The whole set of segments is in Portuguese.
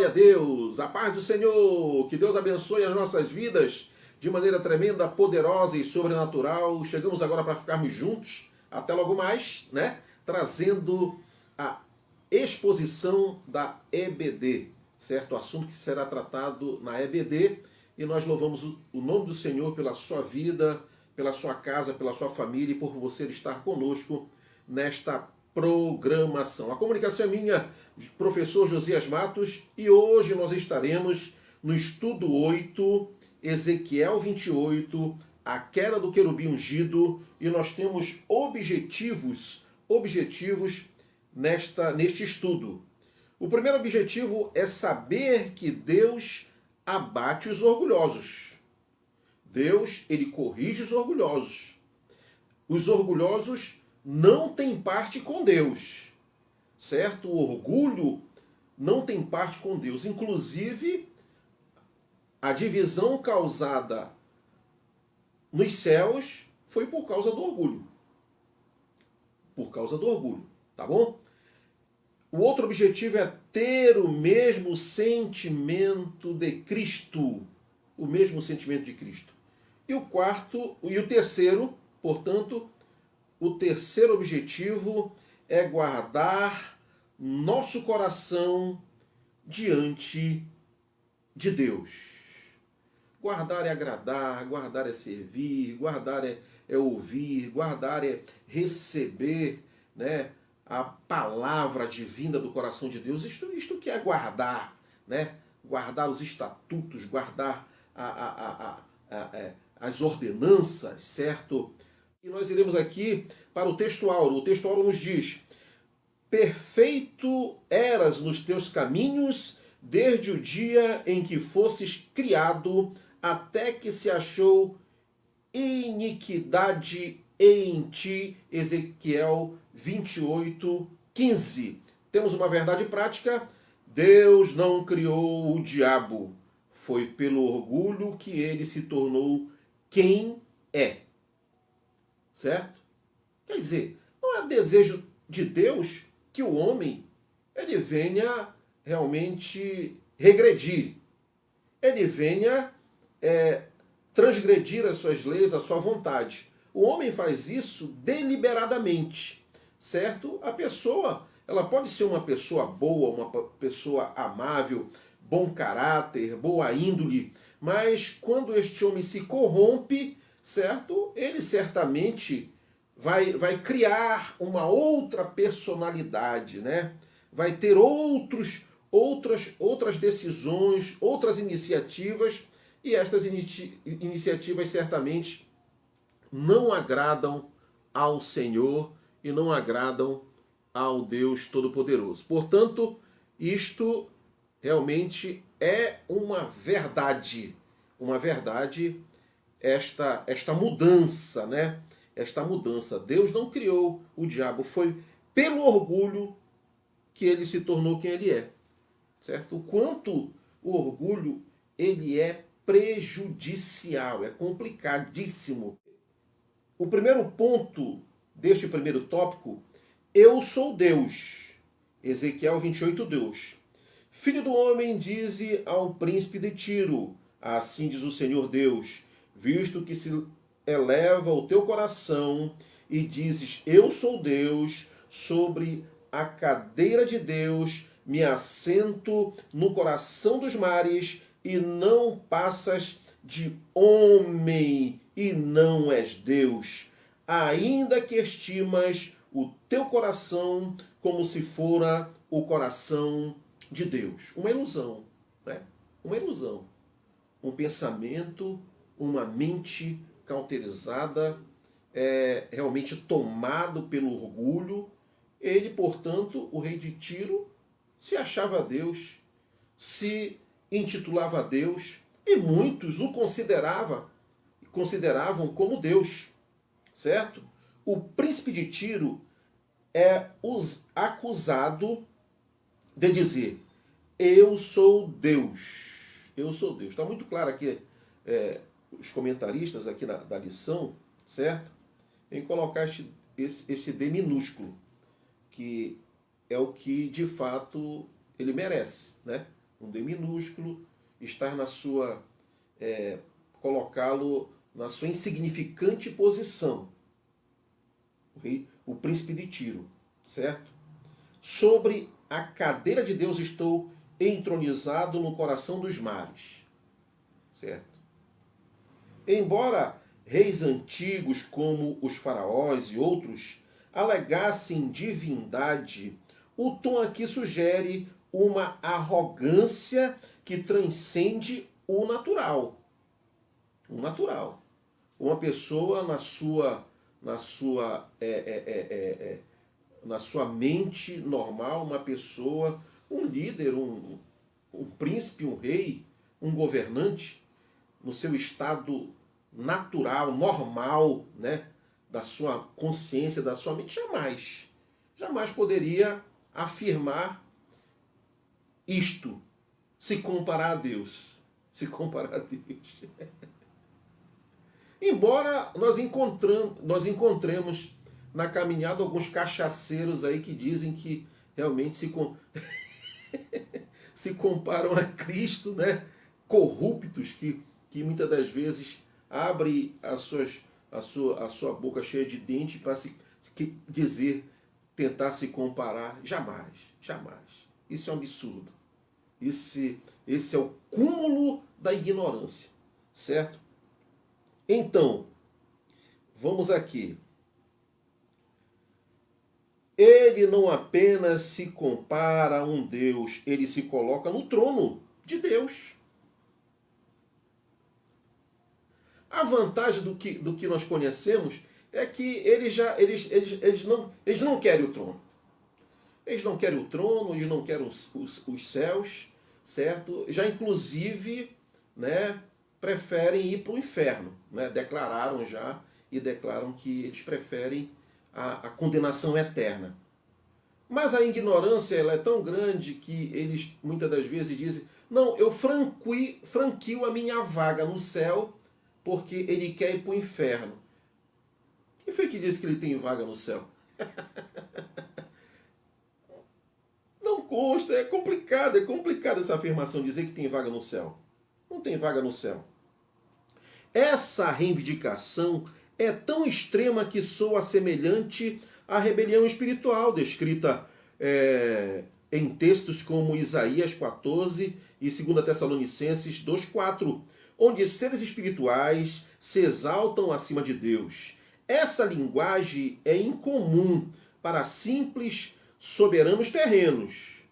Glória a Deus, a paz do Senhor, que Deus abençoe as nossas vidas de maneira tremenda, poderosa e sobrenatural. Chegamos agora para ficarmos juntos, até logo mais, né? Trazendo a exposição da EBD, certo? O assunto que será tratado na EBD, e nós louvamos o nome do Senhor pela sua vida, pela sua casa, pela sua família e por você estar conosco nesta programação. A comunicação é minha, professor Josias Matos, e hoje nós estaremos no estudo 8, Ezequiel 28, a queda do querubim ungido, e nós temos objetivos neste estudo. O primeiro objetivo é saber que Deus abate os orgulhosos. Deus, ele corrige os orgulhosos. Os orgulhosos não têm parte com Deus, certo? O orgulho não tem parte com Deus. Inclusive, a divisão causada nos céus foi por causa do orgulho. Por causa do orgulho, tá bom? O outro objetivo é ter o mesmo sentimento de Cristo. O mesmo sentimento de Cristo. E o terceiro, portanto, o terceiro objetivo é guardar nosso coração diante de Deus. Guardar é agradar, guardar é servir, guardar é ouvir, guardar é receber, né, a palavra divina do coração de Deus. Isto que é guardar, né? Guardar os estatutos, guardar as ordenanças, certo? E nós iremos aqui para o texto áureo. O texto áureo nos diz: perfeito eras nos teus caminhos, desde o dia em que fosses criado, até que se achou iniquidade em ti. Ezequiel 28, 15. Temos uma verdade prática: Deus não criou o diabo. Foi pelo orgulho que ele se tornou quem é. Certo? Quer dizer, não é desejo de Deus que o homem ele venha realmente regredir. Ele venha transgredir as suas leis, a sua vontade. O homem faz isso deliberadamente, certo? A pessoa, ela pode ser uma pessoa boa, uma pessoa amável, bom caráter, boa índole, mas quando este homem se corrompe, certo? Ele certamente vai criar uma outra personalidade, né? Vai ter outras decisões, outras iniciativas, e estas iniciativas certamente não agradam ao Senhor e não agradam ao Deus Todo-Poderoso. Portanto, isto realmente é uma verdade esta mudança, né? Esta mudança. Deus não criou o diabo, foi pelo orgulho que ele se tornou quem ele é. Certo? O quanto o orgulho ele é prejudicial, é complicadíssimo. O primeiro ponto deste primeiro tópico: eu sou Deus. Ezequiel 28, 2. Filho do homem, dize ao príncipe de Tiro, assim diz o Senhor Deus, visto que se eleva o teu coração e dizes, eu sou Deus, sobre a cadeira de Deus me assento no coração dos mares, e não passas de homem, e não és Deus, ainda que estimas o teu coração como se fora o coração de Deus. Uma ilusão, né? Uma ilusão. Um pensamento, uma mente cauterizada, realmente tomado pelo orgulho. Ele, portanto, o rei de Tiro, se achava Deus, se intitulava Deus, e muitos o consideravam como Deus, certo? O príncipe de Tiro é acusado de dizer, eu sou Deus. Eu sou Deus. Está muito claro aqui, os comentaristas aqui da lição, certo? Em colocar esse D minúsculo, que é o que de fato ele merece, né? um D minúsculo, estar na sua, colocá-lo na sua insignificante posição. O príncipe de Tiro, certo? Sobre a cadeira de Deus estou entronizado no coração dos mares, certo? Embora reis antigos como os faraós e outros alegassem divindade, o tom aqui sugere uma arrogância que transcende o natural. O natural. Uma pessoa na sua mente normal, uma pessoa, um líder, um príncipe, um rei, um governante, no seu estado natural, normal, né, da sua consciência, da sua mente, jamais poderia afirmar isto, se comparar a Deus. Se comparar a Deus. Embora nós encontremos na caminhada alguns cachaceiros aí que dizem que realmente se comparam a Cristo, né? Corruptos que muitas das vezes abrem a sua boca cheia de dente para tentar se comparar. Jamais. Isso é um absurdo. Esse é o cúmulo da ignorância, certo? Então, vamos aqui. Ele não apenas se compara a um Deus, ele se coloca no trono de Deus. A vantagem do que nós conhecemos é que eles não querem o trono. Eles não querem o trono, eles não querem os céus, certo? Já inclusive, né, preferem ir para o inferno. Né? Declararam que eles preferem a condenação eterna. Mas a ignorância ela é tão grande que eles muitas das vezes dizem: não, eu franquio a minha vaga no céu porque ele quer ir para o inferno. Quem foi que disse que ele tem vaga no céu? Não consta, é complicado essa afirmação, dizer que tem vaga no céu. Não tem vaga no céu. Essa reivindicação é tão extrema que soa semelhante à rebelião espiritual descrita em textos como Isaías 14 e 2 Tessalonicenses 2,4, onde seres espirituais se exaltam acima de Deus. Essa linguagem é incomum para simples soberanos terrenos,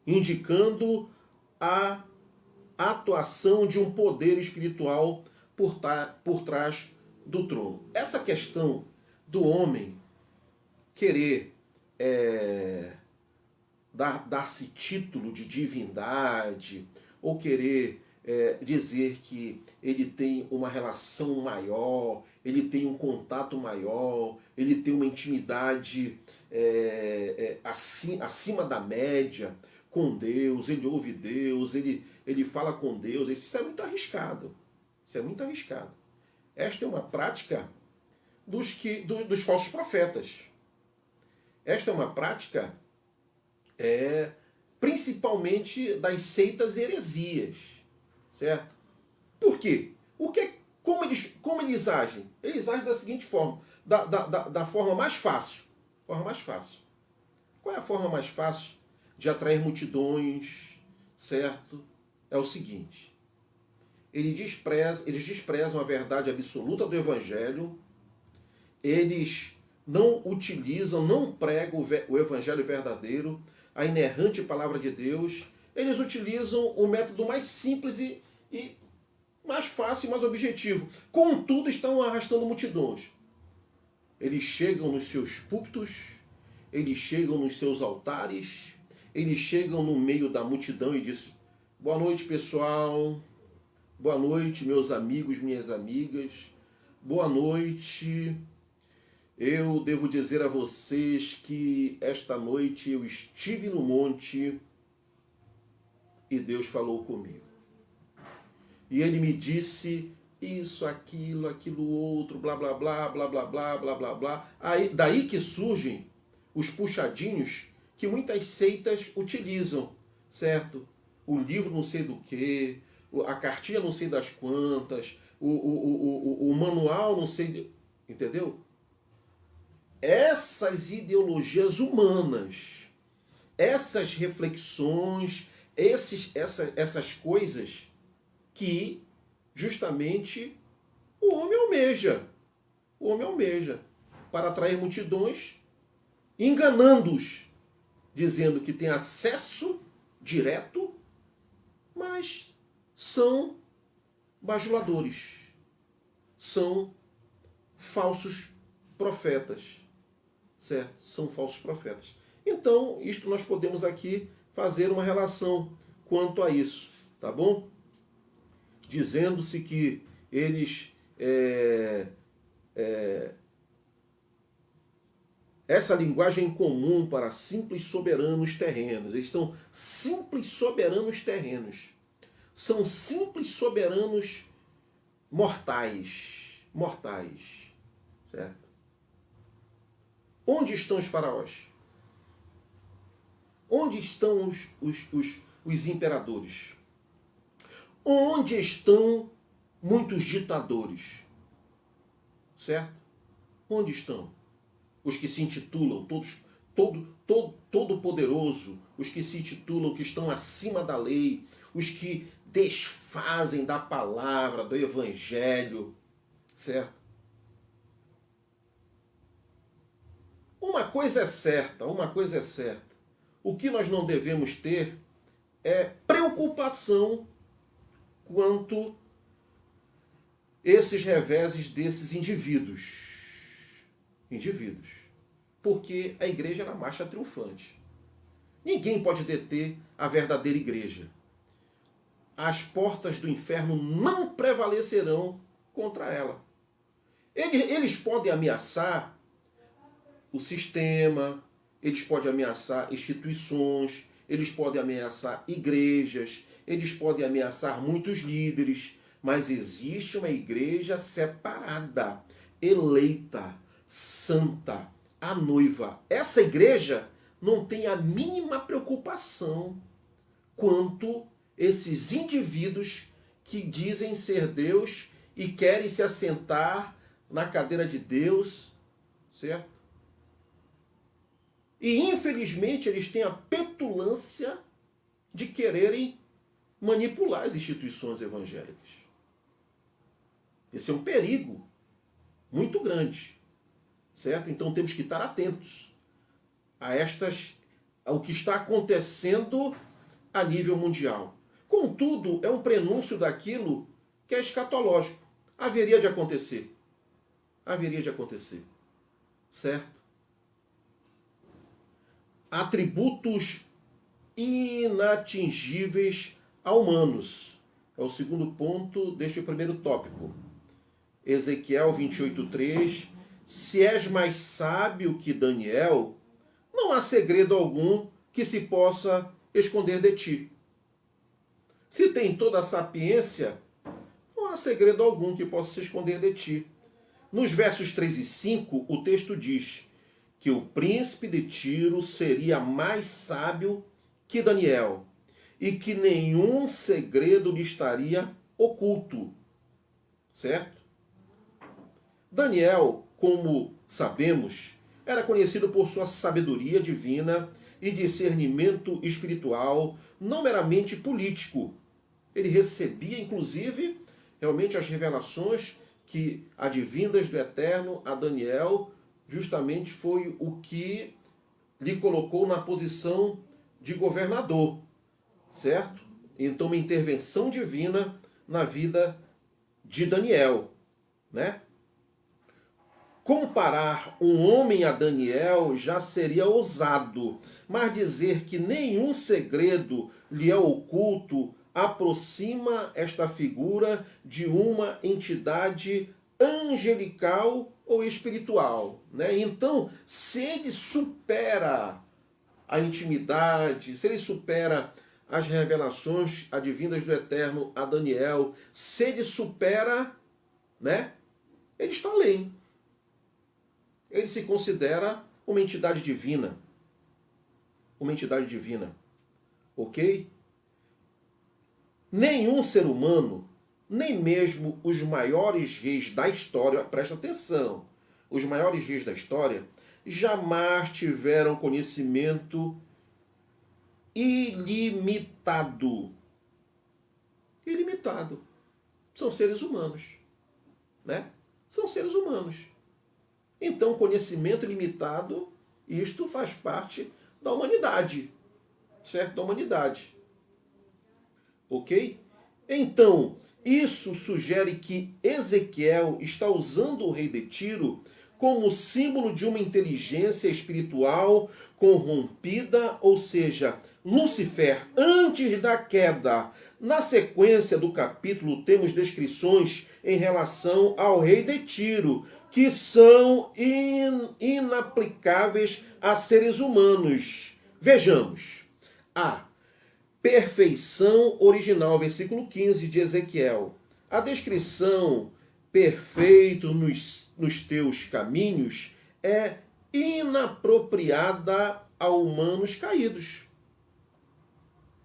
indicando a atuação de um poder espiritual por trás do trono. Essa questão do homem querer dar-se título de divindade ou querer dizer que ele tem uma relação maior, ele tem um contato maior, ele tem uma intimidade acima da média com Deus, ele ouve Deus, ele fala com Deus. Isso é muito arriscado. Isso é muito arriscado. Esta é uma prática dos falsos profetas. Esta é uma prática principalmente das seitas e heresias. Certo? Por quê? Como eles agem? Eles agem da seguinte forma, da forma mais fácil. Qual é a forma mais fácil de atrair multidões? Certo? É o seguinte. Eles desprezam a verdade absoluta do Evangelho, eles não utilizam, não pregam o Evangelho verdadeiro, a inerrante palavra de Deus, eles utilizam o método mais simples e mais fácil e mais objetivo. Contudo, estão arrastando multidões. Eles chegam nos seus púlpitos, eles chegam nos seus altares, eles chegam no meio da multidão e dizem: boa noite, pessoal. Boa noite, meus amigos, minhas amigas. Boa noite. Eu devo dizer a vocês que esta noite eu estive no monte e Deus falou comigo. E ele me disse isso, aquilo outro, blá, blá, blá, blá, blá, blá, blá, blá, blá. Daí que surgem os puxadinhos que muitas seitas utilizam, certo? o livro não sei do que, a cartinha não sei das quantas, o manual não sei... Entendeu? Essas ideologias humanas, essas reflexões, essas coisas que justamente o homem almeja. O homem almeja para atrair multidões, enganando-os, dizendo que tem acesso direto, mas são bajuladores, são falsos profetas, certo? São falsos profetas. Então, isto nós podemos aqui fazer uma relação quanto a isso, tá bom? Dizendo-se que eles... essa linguagem é comum para simples soberanos terrenos. Eles são simples soberanos terrenos. São simples soberanos mortais. Mortais. Certo? Onde estão os faraós? Onde estão os imperadores? Onde estão muitos ditadores? Certo? Onde estão? Os que se intitulam todo poderoso, os que se intitulam que estão acima da lei, os que desfazem da palavra, do evangelho, certo? Uma coisa é certa. O que nós não devemos ter é preocupação quanto esses reveses desses indivíduos. Porque a igreja é na marcha triunfante. Ninguém pode deter a verdadeira igreja. As portas do inferno não prevalecerão contra ela. Eles podem ameaçar o sistema, eles podem ameaçar instituições, eles podem ameaçar igrejas, eles podem ameaçar muitos líderes, mas existe uma igreja separada, eleita, santa, a noiva. Essa igreja não tem a mínima preocupação quanto esses indivíduos que dizem ser Deus e querem se assentar na cadeira de Deus, certo? E infelizmente eles têm a petulância de quererem manipular as instituições evangélicas. Esse é um perigo muito grande, certo? Então temos que estar atentos ao que está acontecendo a nível mundial. Contudo, é um prenúncio daquilo que é escatológico. Haveria de acontecer. Certo? Atributos inatingíveis a humanos. É o segundo ponto deste primeiro tópico. Ezequiel 28:3. Se és mais sábio que Daniel, não há segredo algum que se possa esconder de ti. Se tem toda a sapiência, não há segredo algum que possa se esconder de ti. Nos versos 3 e 5, o texto diz que o príncipe de Tiro seria mais sábio que Daniel e que nenhum segredo lhe estaria oculto. Certo? Daniel, como sabemos, era conhecido por sua sabedoria divina e discernimento espiritual, não meramente político. Ele recebia, inclusive, realmente as revelações que advindas do Eterno a Daniel, justamente foi o que lhe colocou na posição de governador, certo? Então, uma intervenção divina na vida de Daniel, né? Comparar um homem a Daniel já seria ousado, mas dizer que nenhum segredo lhe é oculto aproxima esta figura de uma entidade angelical ou espiritual, né? Então, se ele supera a intimidade, se ele supera as revelações advindas do Eterno a Daniel, se ele supera, né? Ele está além. Ele se considera uma entidade divina. Uma entidade divina. Ok? Nenhum ser humano, nem mesmo os maiores reis da história, presta atenção, os maiores reis da história, jamais tiveram conhecimento ilimitado. Ilimitado. São seres humanos, né? São seres humanos. Então, conhecimento ilimitado, isto faz parte da humanidade, certo? Da humanidade. Ok? Então, isso sugere que Ezequiel está usando o rei de Tiro como símbolo de uma inteligência espiritual corrompida, ou seja, Lúcifer, antes da queda. Na sequência do capítulo, temos descrições em relação ao rei de Tiro, que são inaplicáveis a seres humanos. Vejamos. A perfeição original, versículo 15 de Ezequiel. A descrição perfeito nos teus caminhos é inapropriada a humanos caídos.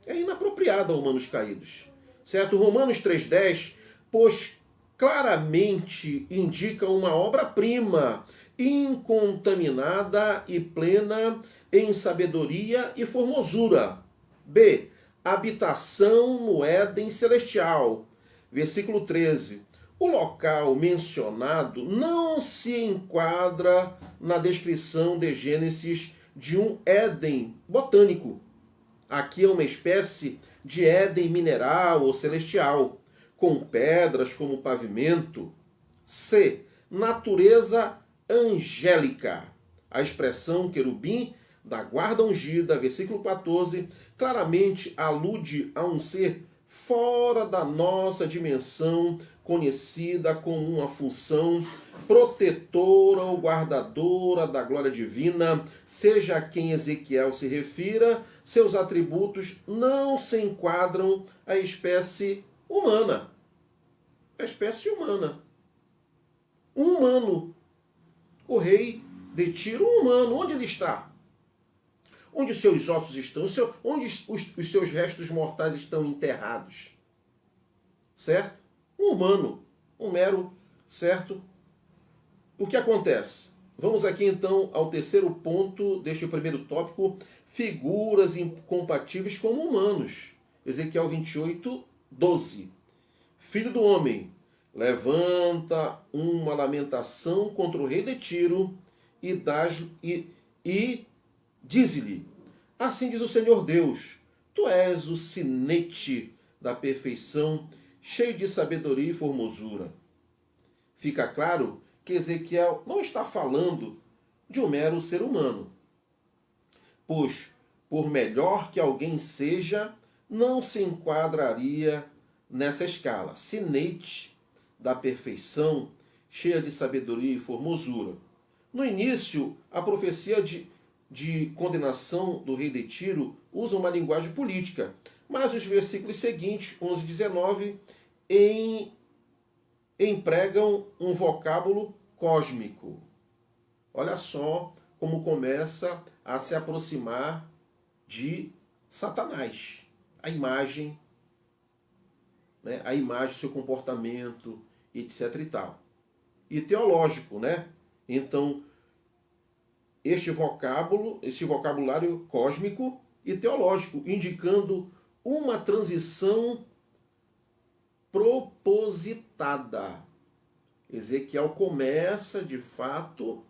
É inapropriada a humanos caídos. Certo? Romanos 3,10, pois claramente indica uma obra-prima, incontaminada e plena em sabedoria e formosura. B. Habitação no Éden celestial. Versículo 13. O local mencionado não se enquadra na descrição de Gênesis de um Éden botânico. Aqui é uma espécie de Éden mineral ou celestial, com pedras como pavimento. C. Natureza angélica. A expressão querubim da guarda ungida, versículo 14, claramente alude a um ser fora da nossa dimensão, conhecida como uma função protetora ou guardadora da glória divina, seja a quem Ezequiel se refira, seus atributos não se enquadram à espécie humana. A espécie humana. Um humano. O rei de Tiro, um humano. Onde ele está? Onde os seus ossos estão? Onde os seus restos mortais estão enterrados? Certo? Um humano. Um mero, certo? O que acontece? Vamos aqui então ao terceiro ponto deste primeiro tópico, figuras incompatíveis como humanos. Ezequiel 28, 12. Filho do homem, levanta uma lamentação contra o rei de Tiro e dize-lhe, assim diz o Senhor Deus, tu és o sinete da perfeição, cheio de sabedoria e formosura. Fica claro que Ezequiel não está falando de um mero ser humano, pois, por melhor que alguém seja, não se enquadraria nessa escala. Sinete da perfeição, cheia de sabedoria e formosura. No início, a profecia de condenação do rei de Tiro usa uma linguagem política, mas os versículos seguintes, 11 e 19, empregam um vocábulo cósmico. Olha só como começa a se aproximar de Satanás. A imagem, né? A imagem, seu comportamento, etc e tal. E teológico, né? Então, este vocabulário cósmico e teológico, indicando uma transição propositada. Ezequiel começa, de fato,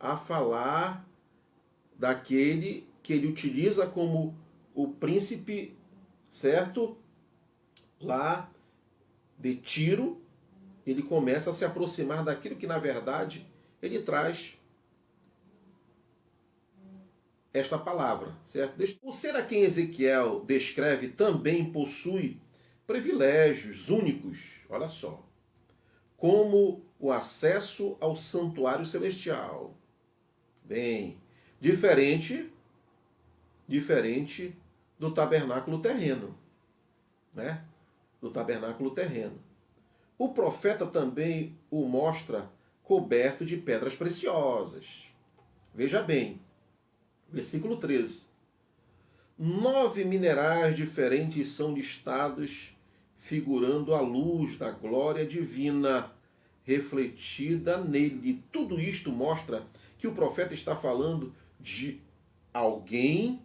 a falar daquele que ele utiliza como o príncipe, certo? Lá de Tiro, ele começa a se aproximar daquilo que, na verdade, ele traz esta palavra, certo? O ser a quem Ezequiel descreve também possui privilégios únicos, olha só, como o acesso ao santuário celestial. Bem, diferente do tabernáculo terreno, né? Do tabernáculo terreno. O profeta também o mostra coberto de pedras preciosas. Veja bem, versículo 13. 9 minerais diferentes são listados figurando a luz da glória divina refletida nele. Tudo isto mostra que o profeta está falando de alguém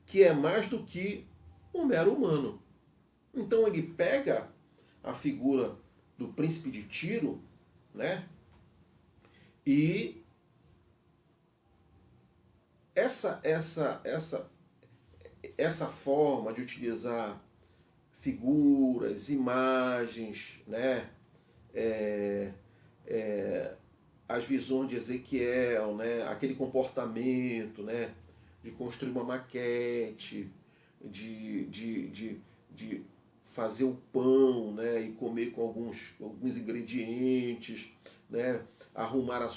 que é mais do que um mero humano. Então ele pega a figura do príncipe de Tiro, né? E essa forma de utilizar figuras, imagens, né? As visões de Ezequiel, né? Aquele comportamento, né? De construir uma maquete, de fazer o pão, né? E comer com alguns ingredientes, né? Arrumar as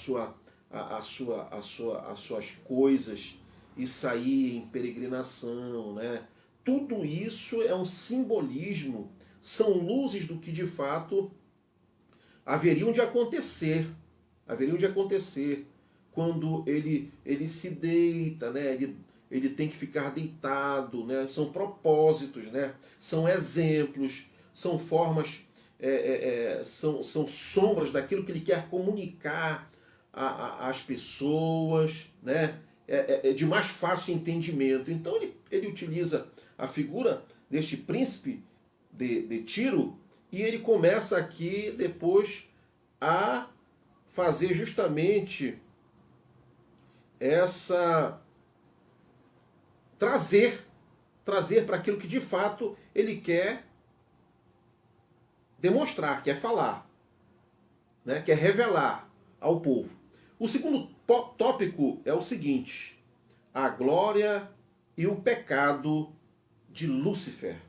suas coisas e sair em peregrinação, né? Tudo isso é um simbolismo, são luzes do que de fato haveriam de acontecer quando ele se deita, né? Ele tem que ficar deitado, né? São propósitos, né? São exemplos, são formas, são sombras daquilo que ele quer comunicar às pessoas, né? De mais fácil entendimento. Então ele utiliza a figura deste príncipe de Tiro e ele começa aqui depois a fazer justamente essa trazer para aquilo que de fato ele quer demonstrar, quer falar, né? Quer revelar ao povo. O segundo tópico é o seguinte: a glória e o pecado de Lúcifer.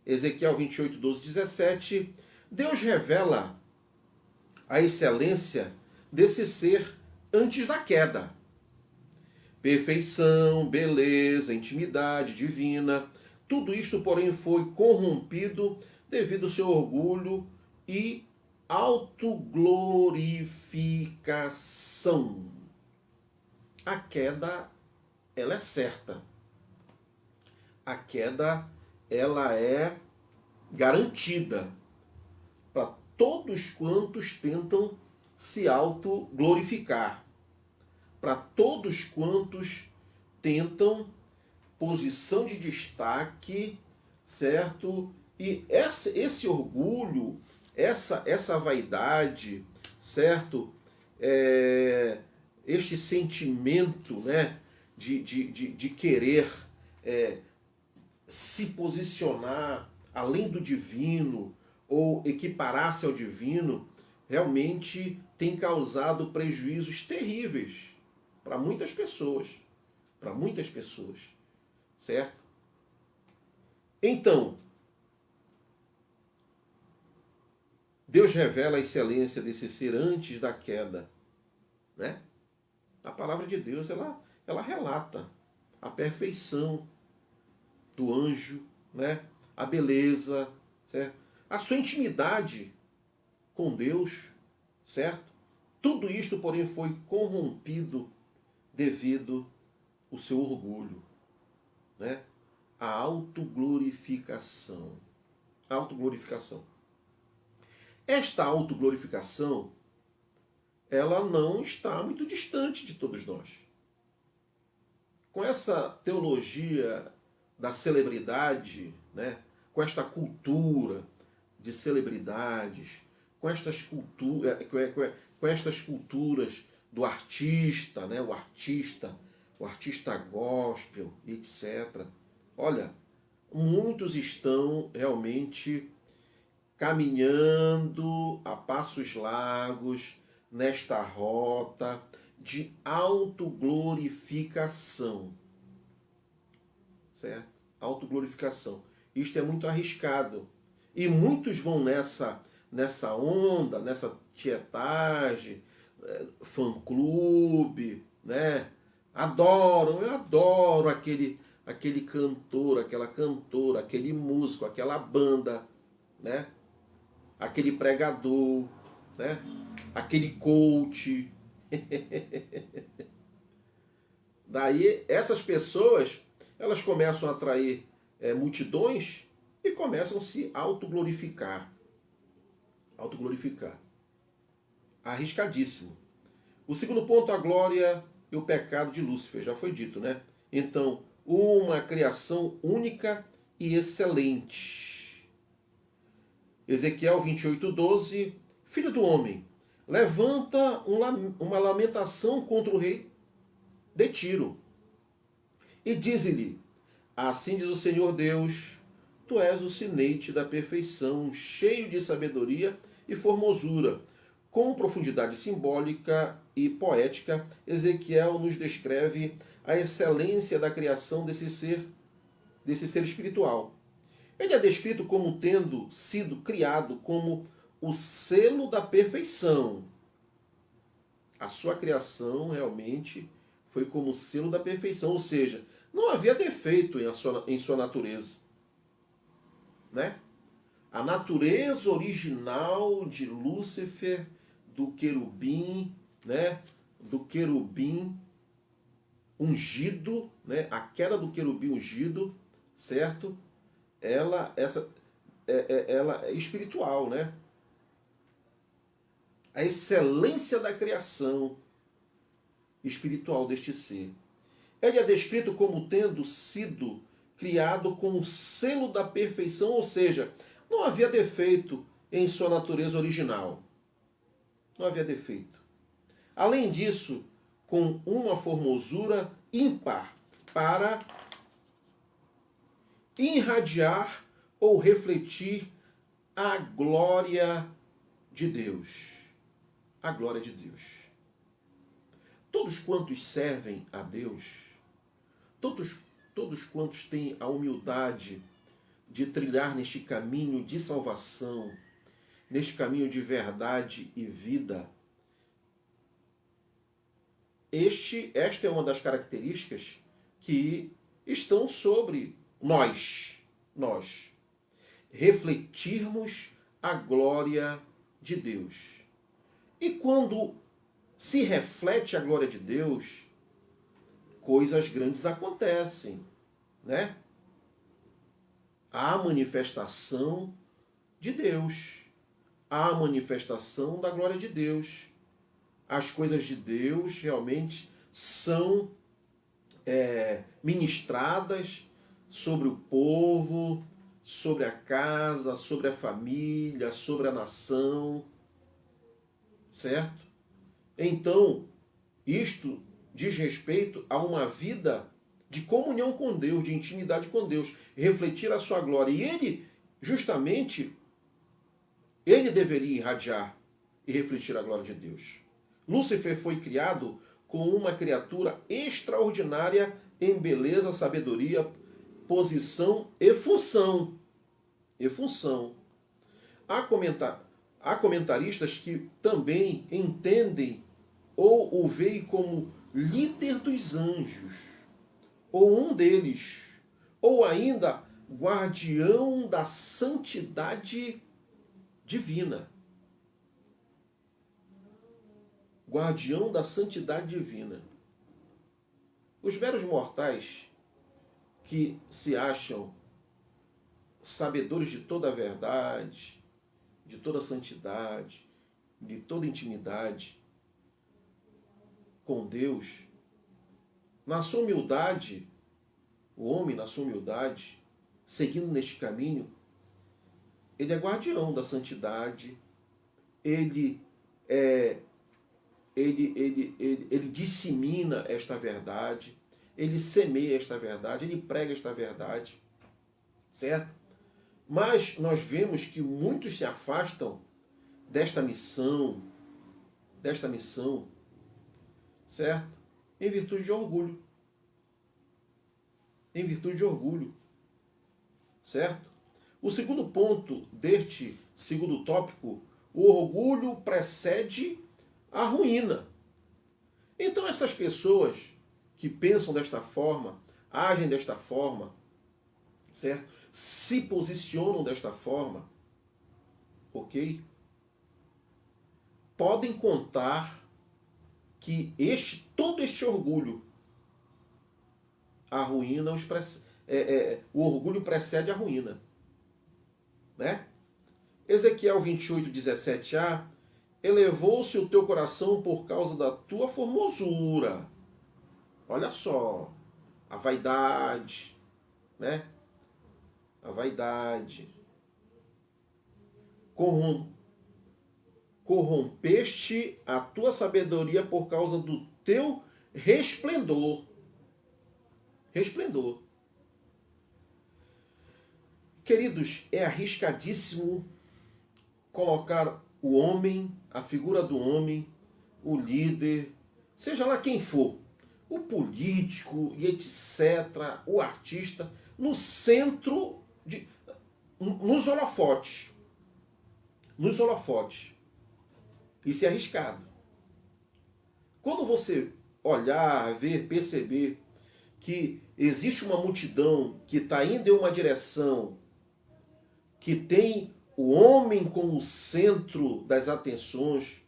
Ezequiel 28, 12, 17. Deus revela a excelência desse ser antes da queda. Perfeição, beleza, intimidade divina, tudo isto, porém, foi corrompido devido ao seu orgulho e autoglorificação. A queda, ela é certa. A queda, ela é garantida para todos quantos tentam se autoglorificar, para todos quantos tentam posição de destaque, certo? E esse orgulho, essa vaidade, certo? Este sentimento, né, de querer se posicionar além do divino ou equiparar-se ao divino, realmente tem causado prejuízos terríveis para muitas pessoas, certo? Então, Deus revela a excelência desse ser antes da queda, né? A palavra de Deus, ela relata a perfeição do anjo, né? A beleza, certo? A sua intimidade com Deus, certo? Tudo isto, porém, foi corrompido devido ao seu orgulho, né? A autoglorificação. Autoglorificação. Esta autoglorificação, ela não está muito distante de todos nós. Com essa teologia da celebridade, né? Com esta cultura de celebridades, com estas culturas do artista, né? O artista gospel, etc. Olha, muitos estão realmente caminhando a passos largos nesta rota de autoglorificação, certo? Autoglorificação. Isto é muito arriscado. E muitos vão nessa onda, nessa tietagem, fã-clube, né? Eu adoro aquele cantor, aquela cantora, aquele músico, aquela banda, né? Aquele pregador, né? Aquele coach. Daí essas pessoas, elas começam a atrair multidões, e começam a se autoglorificar. Autoglorificar. Arriscadíssimo. O segundo ponto, a glória e o pecado de Lúcifer, já foi dito, né? Então, uma criação única e excelente. Ezequiel 28:12, filho do homem, levanta uma lamentação contra o rei de Tiro e diz-lhe, assim diz o Senhor Deus, tu és o sinete da perfeição, cheio de sabedoria e formosura. Com profundidade simbólica e poética, Ezequiel nos descreve a excelência da criação desse ser espiritual. Ele é descrito como tendo sido criado como o selo da perfeição. A sua criação realmente foi como o selo da perfeição, ou seja, não havia defeito em sua natureza. Né? A natureza original de Lúcifer, do querubim, né? Do querubim ungido, né? A queda do querubim ungido, certo? Ela é espiritual, né? A excelência da criação espiritual deste ser. Ele é descrito como tendo sido criado com o selo da perfeição, ou seja, não havia defeito em sua natureza original. Não havia defeito. Além disso, com uma formosura ímpar para irradiar ou refletir a glória de Deus. A glória de Deus. Todos quantos servem a Deus, todos quantos têm a humildade de trilhar neste caminho de salvação, neste caminho de verdade e vida, esta é uma das características que estão sobre nós, refletirmos a glória de Deus. E quando se reflete a glória de Deus, coisas grandes acontecem, né? Há manifestação de Deus, há manifestação da glória de Deus. As coisas de Deus realmente são ministradas sobre o povo, sobre a casa, sobre a família, sobre a nação, certo? Então, isto diz respeito a uma vida de comunhão com Deus, de intimidade com Deus, refletir a sua glória. E ele, justamente, ele deveria irradiar e refletir a glória de Deus. Lúcifer foi criado como uma criatura extraordinária em beleza, sabedoria, posição e função. Há comentaristas que também entendem ou o veem como líder dos anjos, ou um deles, ou ainda guardião da santidade divina. Guardião da santidade divina. Os meros mortais que se acham sabedores de toda a verdade, de toda a santidade, de toda a intimidade com Deus, na sua humildade, o homem na sua humildade, seguindo neste caminho, ele é guardião da santidade, ele dissemina esta verdade, ele semeia esta verdade, ele prega esta verdade, certo? Mas nós vemos que muitos se afastam desta missão, certo? Em virtude de orgulho. Em virtude de orgulho, certo? O segundo ponto deste segundo tópico, o orgulho precede a ruína. Então essas pessoas que pensam desta forma, agem desta forma, certo? Se posicionam desta forma, ok? Podem contar que todo este orgulho, a ruína o orgulho precede a ruína. né? Ezequiel 28, 17a, elevou-se o teu coração por causa da tua formosura. Olha só, a vaidade, né? A vaidade. Corrompeste a tua sabedoria por causa do teu resplendor. Resplendor. Queridos, é arriscadíssimo colocar o homem, a figura do homem, o líder, seja lá quem for, o político e etc., o artista, no centro, nos holofotes. Nos holofotes. Isso é arriscado. Quando você olhar, ver, perceber que existe uma multidão que está indo em uma direção, que tem o homem como centro das atenções,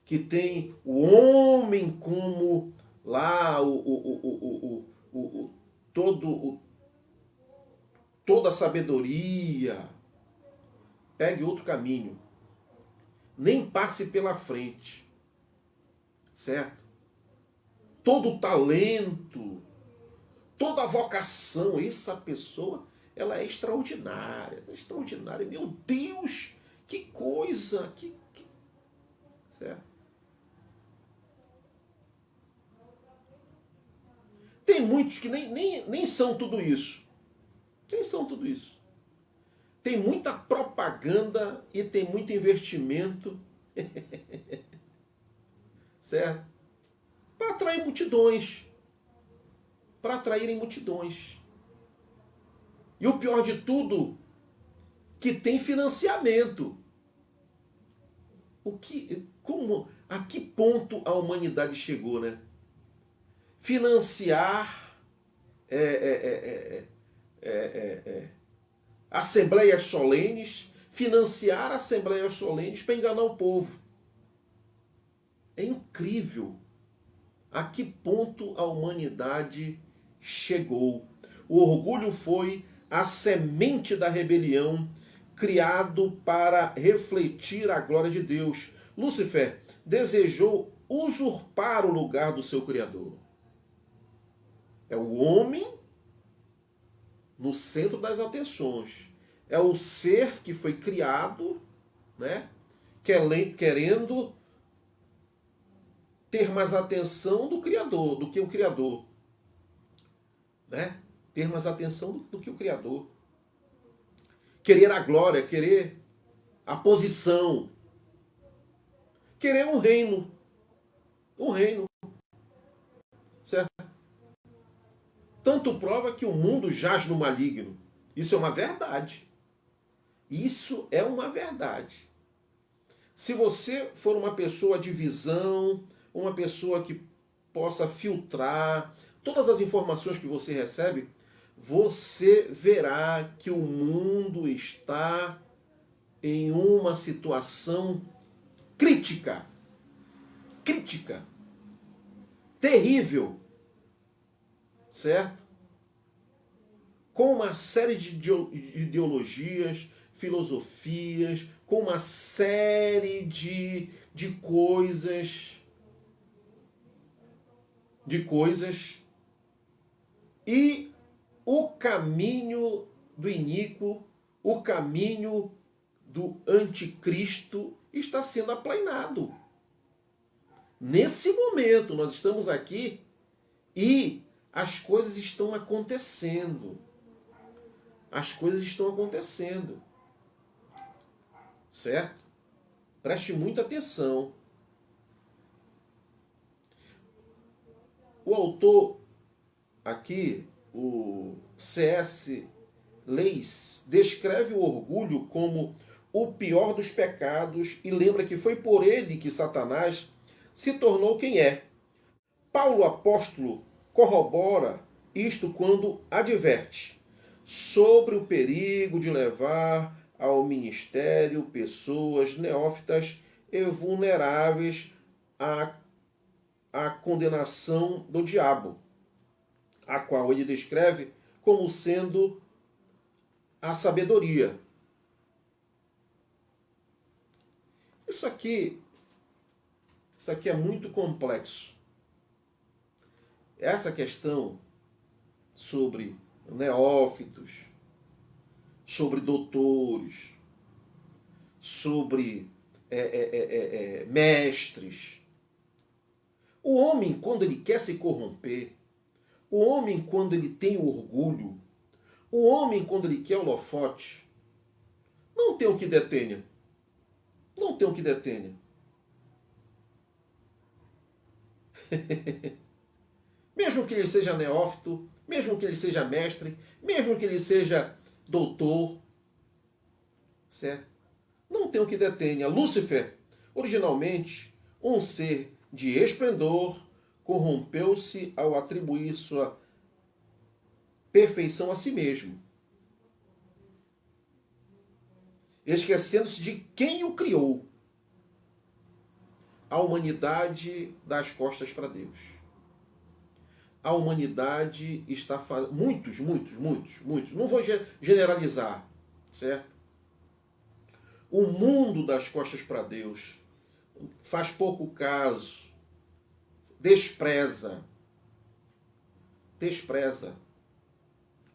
que tem o homem como lá toda a sabedoria, pegue outro caminho. Nem passe pela frente, certo? Todo o talento, toda a vocação, essa pessoa, ela é extraordinária, extraordinária. Meu Deus, que coisa, certo? Tem muitos que nem são tudo isso. Nem são tudo isso. Tem muita propaganda e tem muito investimento, certo? Para atrair multidões. Para atraírem multidões. E o pior de tudo, que tem financiamento. A que ponto a humanidade chegou, né? Financiar assembleias solenes, financiar assembleias solenes para enganar o povo. É incrível a que ponto a humanidade chegou. O orgulho foi a semente da rebelião, criado para refletir a glória de Deus. Lúcifer desejou usurpar o lugar do seu Criador. É o homem no centro das atenções. É o ser que foi criado, né, querendo ter mais atenção do Criador, do que o Criador. Né? Ter mais atenção do que o Criador. Querer a glória, querer a posição. Querer um reino. Um reino. Certo? Tanto prova que o mundo jaz no maligno. Isso é uma verdade. Isso é uma verdade. Se você for uma pessoa de visão, uma pessoa que possa filtrar todas as informações que você recebe, você verá que o mundo está em uma situação crítica. Crítica. Terrível. Certo? Com uma série de ideologias, filosofias, com uma série de coisas. E o caminho do iníquo, o caminho do anticristo está sendo aplainado. Nesse momento, nós estamos aqui e as coisas estão acontecendo. As coisas estão acontecendo. Certo? Preste muita atenção. O autor aqui, o C.S. Lewis, descreve o orgulho como o pior dos pecados e lembra que foi por ele que Satanás se tornou quem é. Paulo apóstolo corrobora isto quando adverte sobre o perigo de levar ao ministério pessoas neófitas e vulneráveis à condenação do diabo, a qual ele descreve como sendo a sabedoria. Isso aqui é muito complexo. Essa questão sobre neófitos, sobre doutores, sobre mestres. O homem, quando ele quer se corromper, o homem, quando ele tem orgulho, o homem, quando ele quer holofote, não tem o que detenha. Não tem o que detenha. Mesmo que ele seja neófito, mesmo que ele seja mestre, mesmo que ele seja doutor, certo? Não tem o que detenha. Lúcifer, originalmente um ser de esplendor, corrompeu-se ao atribuir sua perfeição a si mesmo, esquecendo-se de quem o criou. A humanidade dá as costas para Deus. A humanidade está fazendo... Muitos, não vou generalizar, certo? O mundo dá as costas para Deus, faz pouco caso, despreza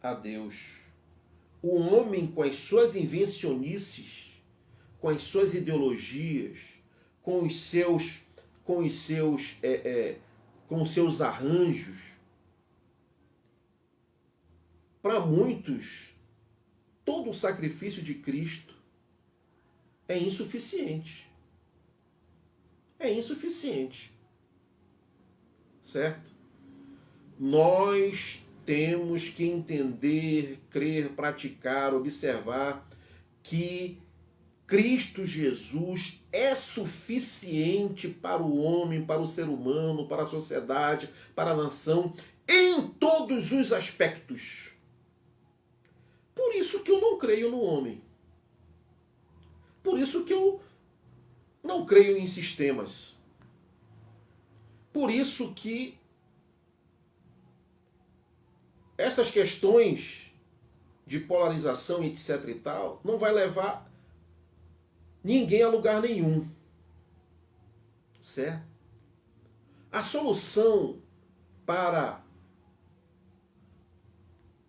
a Deus. O homem, com as suas invencionices, com as suas ideologias, com os seus arranjos, para muitos, todo o sacrifício de Cristo é insuficiente. É insuficiente. Certo? Nós temos que entender, crer, praticar, observar que Cristo Jesus é suficiente para o homem, para o ser humano, para a sociedade, para a nação, em todos os aspectos. Por isso que eu não creio no homem. Por isso que eu não creio em sistemas. Por isso que essas questões de polarização, etc e tal, não vai levar ninguém a lugar nenhum. Certo? A solução para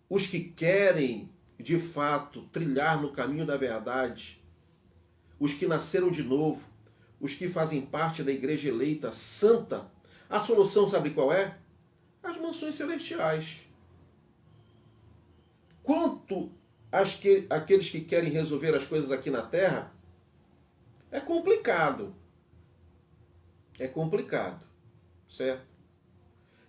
os que querem, de fato, trilhar no caminho da verdade, os que nasceram de novo, os que fazem parte da igreja eleita santa, a solução sabe qual é? As mansões celestiais. Quanto aqueles que querem resolver as coisas aqui na Terra, é complicado. É complicado, certo?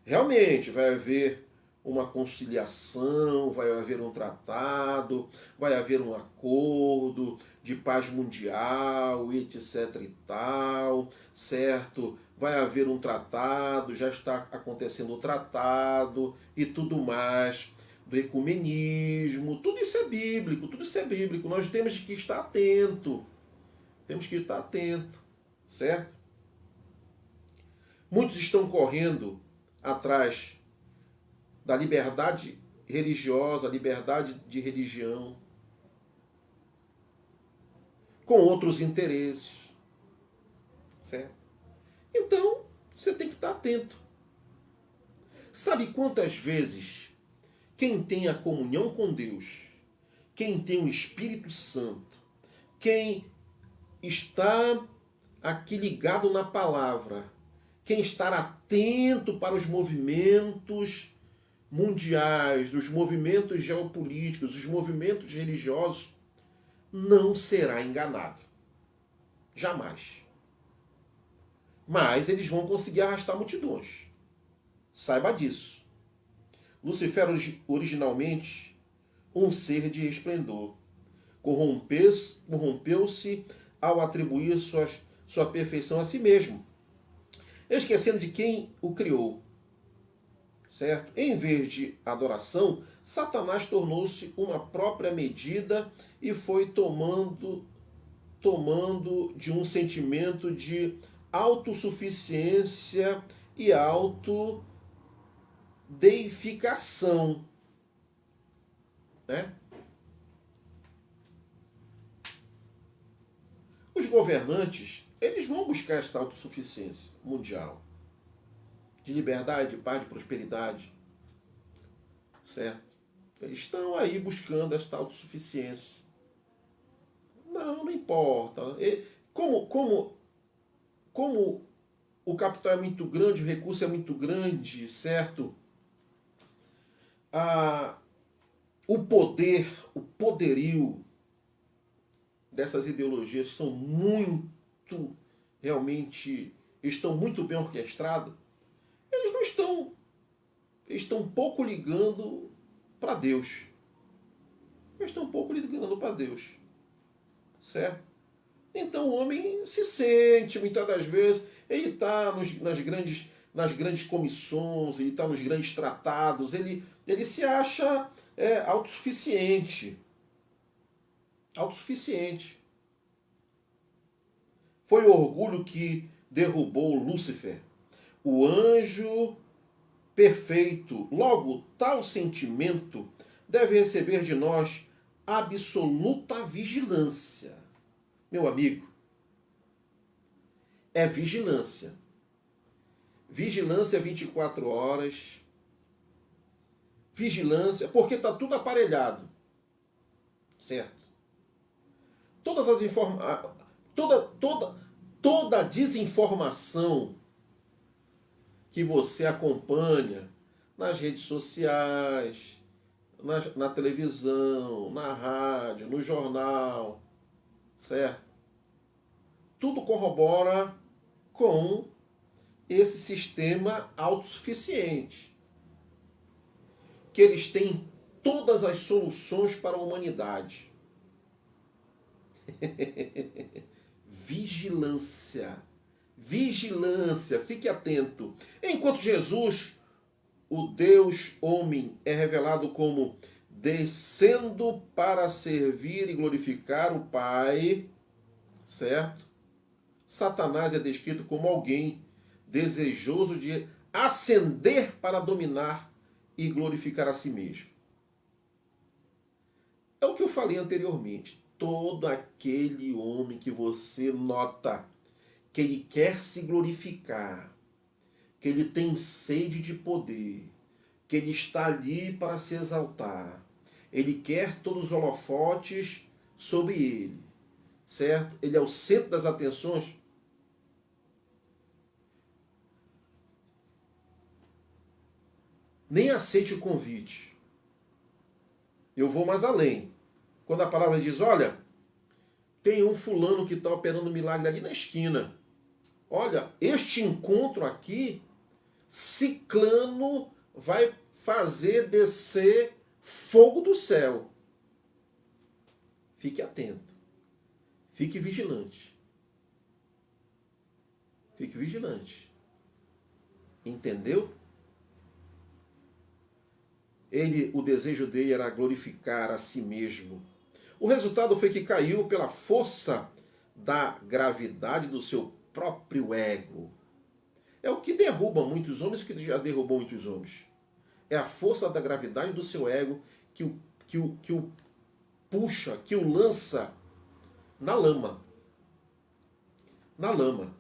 Realmente vai haver uma conciliação, vai haver um tratado, vai haver um acordo de paz mundial, etc e tal, certo? Vai haver um tratado, já está acontecendo o tratado e tudo mais, do ecumenismo, tudo isso é bíblico, nós temos que estar atento, certo? Muitos estão correndo atrás da liberdade religiosa, liberdade de religião, com outros interesses, certo? Então, você tem que estar atento. Sabe quantas vezes quem tem a comunhão com Deus, quem tem o Espírito Santo, quem está aqui ligado na palavra, quem está atento para os movimentos mundiais, os movimentos geopolíticos, os movimentos religiosos, não será enganado. Jamais. Mas eles vão conseguir arrastar multidões. Saiba disso. Lúcifer originalmente um ser de esplendor. Corrompeu-se ao atribuir sua perfeição a si mesmo, esquecendo de quem o criou. Certo? Em vez de adoração, Satanás tornou-se uma própria medida e foi tomando de um sentimento de autossuficiência e autodeificação. Né? Os governantes, eles vão buscar esta autossuficiência mundial. De liberdade, de paz, de prosperidade. Certo? Eles estão aí buscando esta autossuficiência. Não importa. Como o capital é muito grande, o recurso é muito grande, certo? O poder, o poderio dessas ideologias são muito, realmente, estão muito bem orquestrados. Eles não estão, eles estão pouco ligando para Deus. Eles estão pouco ligando para Deus. Certo? Então o homem se sente, muitas das vezes, ele está nas grandes comissões, ele está nos grandes tratados, ele se acha autossuficiente. Autossuficiente. Foi o orgulho que derrubou Lúcifer, o anjo perfeito. Logo, tal sentimento deve receber de nós absoluta vigilância. Meu amigo, é vigilância. Vigilância 24 horas. Vigilância, porque está tudo aparelhado. Certo? Todas as informações, toda desinformação que você acompanha nas redes sociais, na televisão, na rádio, no jornal, certo? Tudo corrobora com esse sistema autossuficiente, que eles têm todas as soluções para a humanidade. Vigilância. Vigilância, fique atento. Enquanto Jesus, o Deus homem, é revelado como descendo para servir e glorificar o Pai, certo? Satanás é descrito como alguém desejoso de ascender para dominar e glorificar a si mesmo. É o que eu falei anteriormente. Todo aquele homem que você nota que ele quer se glorificar, que ele tem sede de poder, que ele está ali para se exaltar, ele quer todos os holofotes sobre ele, certo? Ele é o centro das atenções. Nem aceite o convite. Eu vou mais além. Quando a palavra diz, olha, tem um fulano que está operando milagre ali na esquina. Olha, este encontro aqui, ciclano vai fazer descer fogo do céu. Fique atento. Fique vigilante. Fique vigilante. Entendeu? O desejo dele era glorificar a si mesmo. O resultado foi que caiu pela força da gravidade do seu próprio ego. É o que derruba muitos homens, que já derrubou muitos homens. É a força da gravidade do seu ego que o puxa, que o lança na lama. Na lama.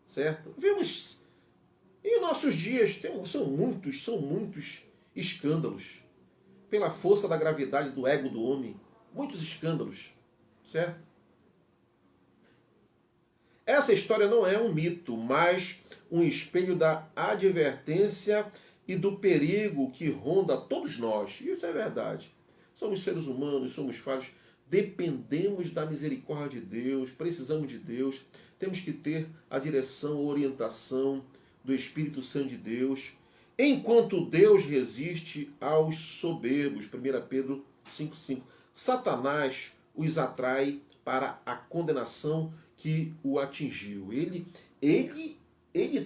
Certo? Vemos, em nossos dias, são muitos escândalos. Pela força da gravidade do ego do homem. Muitos escândalos. Certo? Essa história não é um mito, mas um espelho da advertência e do perigo que ronda todos nós. Isso é verdade. Somos seres humanos, somos falhos, dependemos da misericórdia de Deus, precisamos de Deus, temos que ter a direção, a orientação do Espírito Santo de Deus, enquanto Deus resiste aos soberbos. 1 Pedro 5,5. Satanás os atrai para a condenação que o atingiu. Ele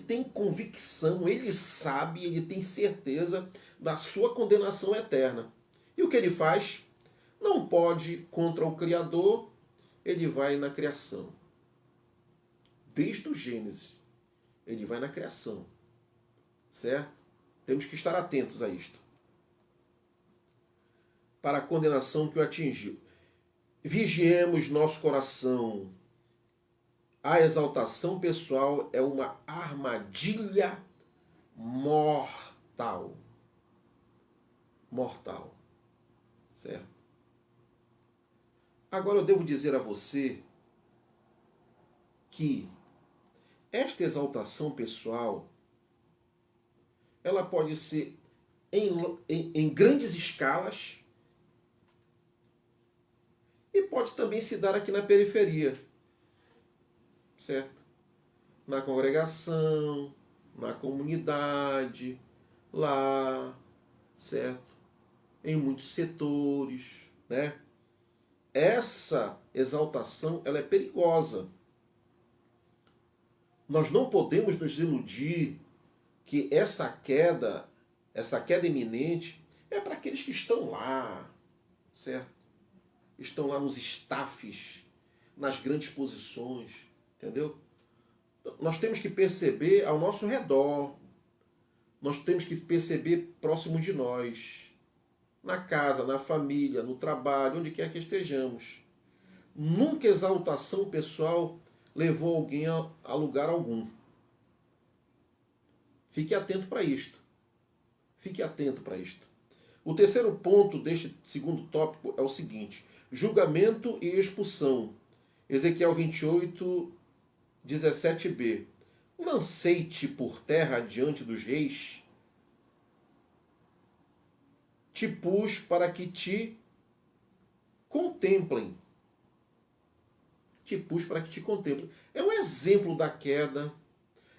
tem convicção, ele sabe, ele tem certeza da sua condenação eterna. E o que ele faz? Não pode contra o Criador, ele vai na criação. Desde o Gênesis, ele vai na criação. Certo? Temos que estar atentos a isto. Para a condenação que o atingiu. Vigiemos nosso coração a exaltação pessoal é uma armadilha mortal. Mortal. Certo? Agora eu devo dizer a você que esta exaltação pessoal, ela pode ser em grandes escalas e pode também se dar aqui na periferia, certo? Na congregação, na comunidade, lá, certo? Em muitos setores, né? Essa exaltação, ela é perigosa. Nós não podemos nos iludir que essa queda iminente, é para aqueles que estão lá, certo? Estão lá nos staffs, nas grandes posições, entendeu? Nós temos que perceber ao nosso redor, nós temos que perceber próximo de nós, na casa, na família, no trabalho, onde quer que estejamos. Nunca exaltação pessoal levou alguém a lugar algum. Fique atento para isto. Fique atento para isto. O terceiro ponto deste segundo tópico é o seguinte: julgamento e expulsão. Ezequiel 28, 17b. Lancei-te por terra diante dos reis, te pus para que te contemplem. Te pus para que te contemplem. É um exemplo da queda,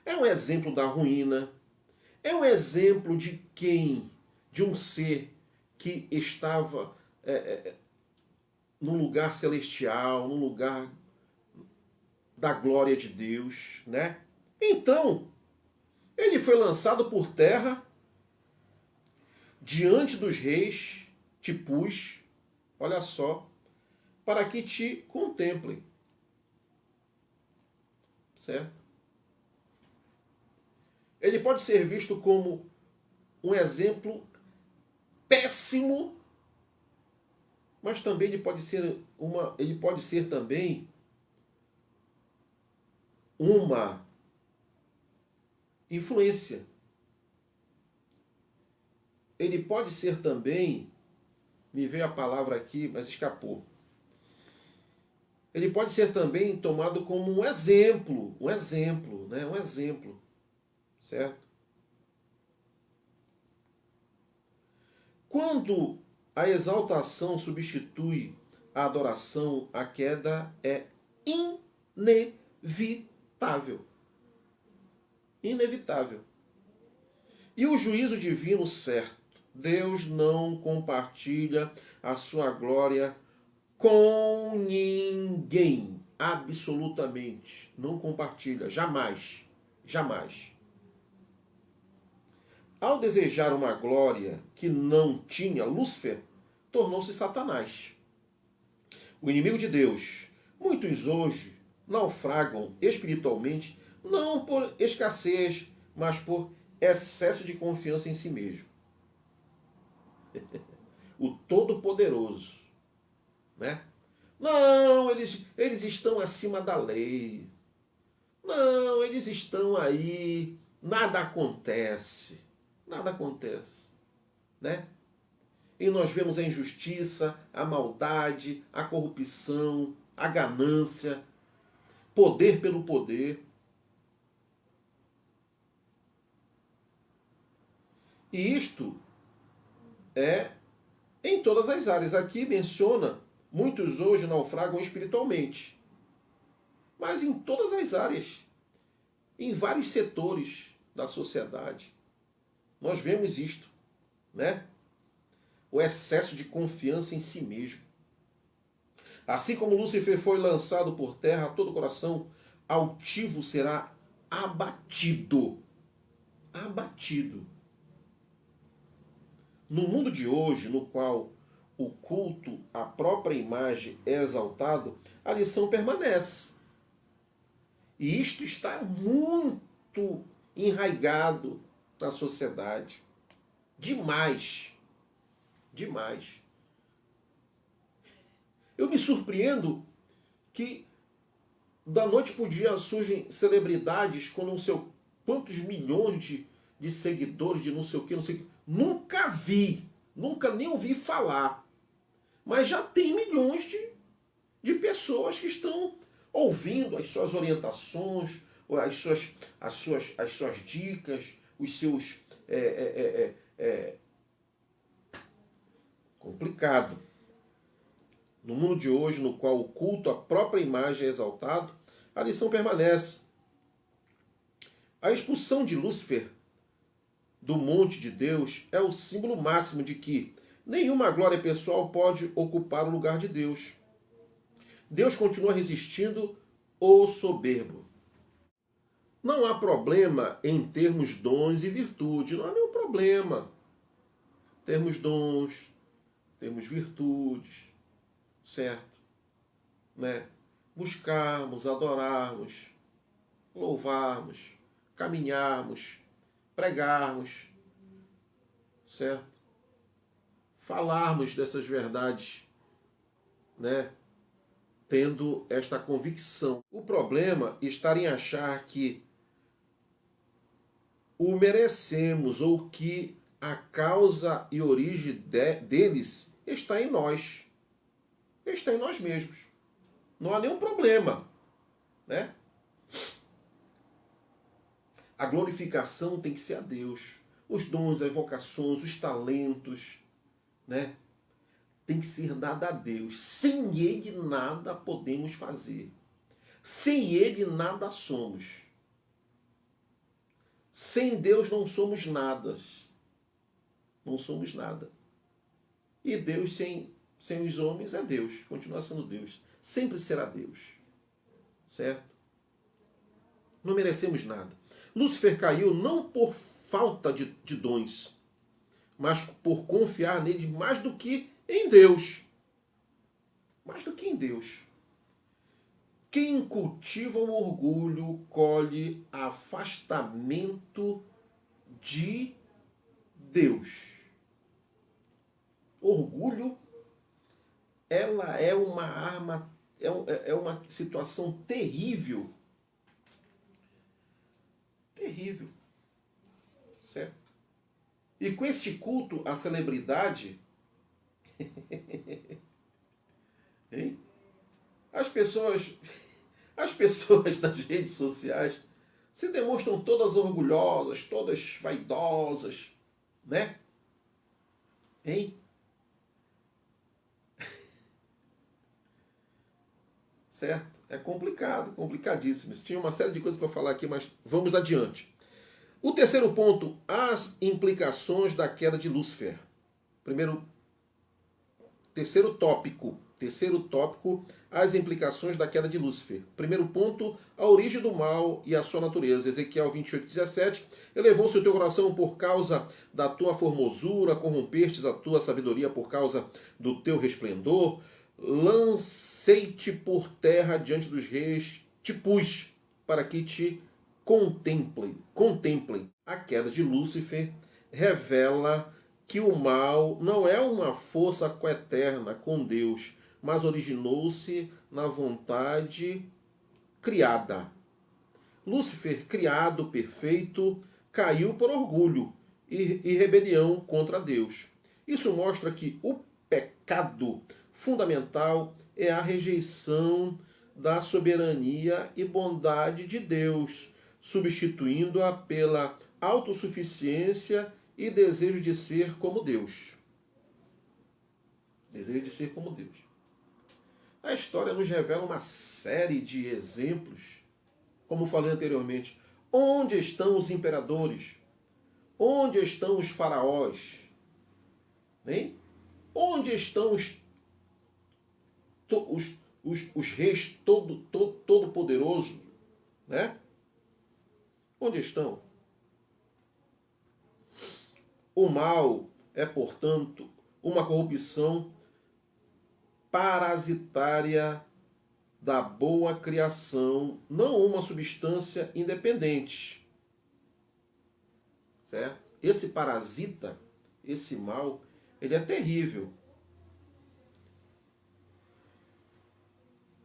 é um exemplo da ruína, é um exemplo de quem? De um ser que estava num lugar celestial, num lugar da glória de Deus, né? Então, ele foi lançado por terra, diante dos reis, te pus, olha só, para que te contemplem. Certo? Ele pode ser visto como um exemplo péssimo, mas também ele pode ser também uma influência. Ele pode ser também, me veio a palavra aqui, mas escapou. Ele pode ser também tomado como um exemplo, né? Um exemplo, certo? Quando a exaltação substitui a adoração, a queda é inevitável. Inevitável. E o juízo divino certo. Deus não compartilha a sua glória com ninguém. Absolutamente. Não compartilha. Jamais. Jamais. Ao desejar uma glória que não tinha, Lúcifer tornou-se Satanás. O inimigo de Deus. Muitos hoje naufragam espiritualmente, não por escassez, mas por excesso de confiança em si mesmo. O Todo-Poderoso, né? Não, eles estão acima da lei. Não, eles estão aí, nada acontece. Nada acontece, né? E nós vemos a injustiça, a maldade, a corrupção, a ganância, poder pelo poder. E isto é em todas as áreas. Aqui menciona, muitos hoje naufragam espiritualmente. Mas em todas as áreas, em vários setores da sociedade, nós vemos isto, né? O excesso de confiança em si mesmo. Assim como Lúcifer foi lançado por terra, todo coração altivo será abatido. Abatido. No mundo de hoje, no qual o culto à própria imagem é exaltado, a lição permanece. E isto está muito enraizado na sociedade. Demais. Demais. Eu me surpreendo que Da noite para o dia surgem celebridades com não sei quantos milhões de seguidores, de não sei o que, não sei o que. Nunca vi, nunca nem ouvi falar. Mas já tem milhões de pessoas que estão ouvindo as suas orientações, as suas dicas, os seus. Complicado. No mundo de hoje, no qual o culto à própria imagem é exaltado, a lição permanece. A expulsão de Lúcifer do monte de Deus é o símbolo máximo de que nenhuma glória pessoal pode ocupar o lugar de Deus. Deus continua resistindo o soberbo. Não há problema em termos dons e virtude, não há nenhum problema. Termos dons, temos virtudes, certo? Né? Buscarmos, adorarmos, louvarmos, caminharmos, pregarmos, certo? Falarmos dessas verdades, né? Tendo esta convicção. O problema está em achar que o merecemos ou que a causa e origem deles está em nós. Está em nós mesmos. Não há nenhum problema, né? A glorificação tem que ser a Deus. Os dons, as vocações, os talentos, né? Tem que ser dado a Deus. Sem Ele nada podemos fazer. Sem Ele nada somos. Sem Deus não somos nada. Não somos nada. E Deus sem os homens é Deus. Continua sendo Deus. Sempre será Deus. Certo? Não merecemos nada. Lúcifer caiu não por falta de dons, mas por confiar nele mais do que em Deus. Mais do que em Deus. Quem cultiva o orgulho colhe afastamento de Deus. Orgulho, ela é uma arma, é uma situação terrível. Terrível. Certo? E com este culto à celebridade, hein? As pessoas das redes sociais se demonstram todas orgulhosas, todas vaidosas, né? Hein? Certo? É complicado, complicadíssimo. Tinha uma série de coisas para falar aqui, mas vamos adiante. O terceiro ponto, as implicações da queda de Lúcifer. Terceiro tópico, as implicações da queda de Lúcifer. Primeiro ponto, a origem do mal e a sua natureza. Ezequiel 28:17. Elevou-se o teu coração por causa da tua formosura, corrompestes a tua sabedoria por causa do teu resplendor. Lancei-te por terra diante dos reis, te pus para que te contemplem. A queda de Lúcifer revela que o mal não é uma força coeterna com Deus, mas originou-se na vontade criada. Lúcifer, criado perfeito, caiu por orgulho e rebelião contra Deus. Isso mostra que o pecado fundamental é a rejeição da soberania e bondade de Deus, substituindo-a pela autossuficiência e desejo de ser como Deus. Desejo de ser como Deus. A história nos revela uma série de exemplos, como falei anteriormente. Onde estão os imperadores? Onde estão os faraós? Hein? Onde estão os reis todo-poderosos? Né? Onde estão? O mal é, portanto, uma corrupção parasitária da boa criação, não uma substância independente. Certo? Esse parasita, esse mal, ele é terrível.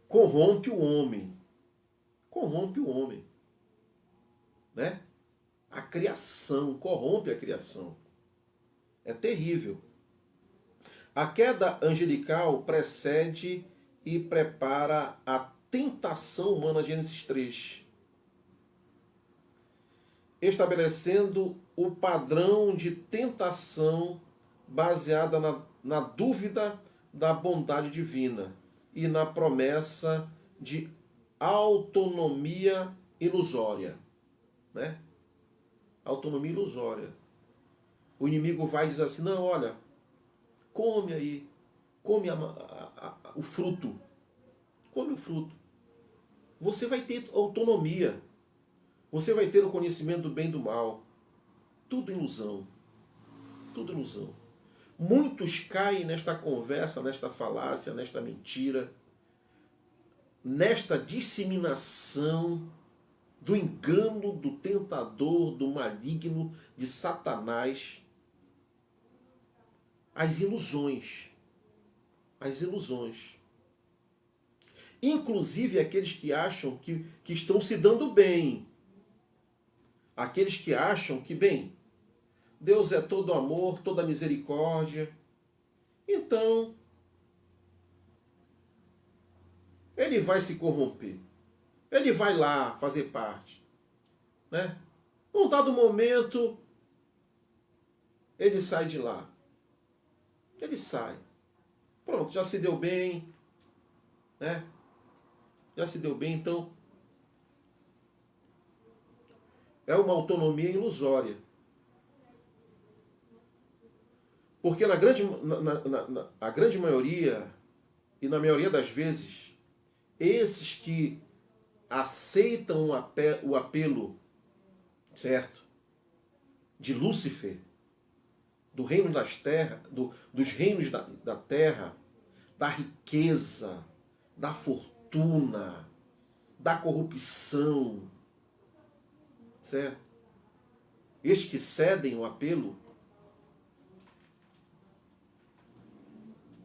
Corrompe o homem. corrompe o homem, né? A criação, corrompe a criação. É terrível. A queda angelical precede e prepara a tentação humana, Gênesis 3, estabelecendo o padrão de tentação baseada na dúvida da bondade divina e na promessa de autonomia ilusória, né? Autonomia ilusória. O inimigo vai dizer assim, não, olha, come aí, come o fruto, come o fruto. Você vai ter autonomia, você vai ter o conhecimento do bem e do mal. Tudo ilusão, tudo ilusão. Muitos caem nesta conversa, nesta falácia, nesta mentira, nesta disseminação do engano do tentador, do maligno, de Satanás. As ilusões. As ilusões. Inclusive aqueles que acham que estão se dando bem. Aqueles que acham que, bem, Deus é todo amor, toda misericórdia. Então, ele vai se corromper. Ele vai lá fazer parte. Né? Num dado momento, ele sai de lá. Ele sai. Pronto, já se deu bem. Né? Já se deu bem, então é uma autonomia ilusória. Porque a grande maioria, e na maioria das vezes, esses que aceitam o apelo, certo, de Lúcifer, do reino das terras, dos reinos da terra, da riqueza, da fortuna, da corrupção, certo? Estes que cedem o apelo,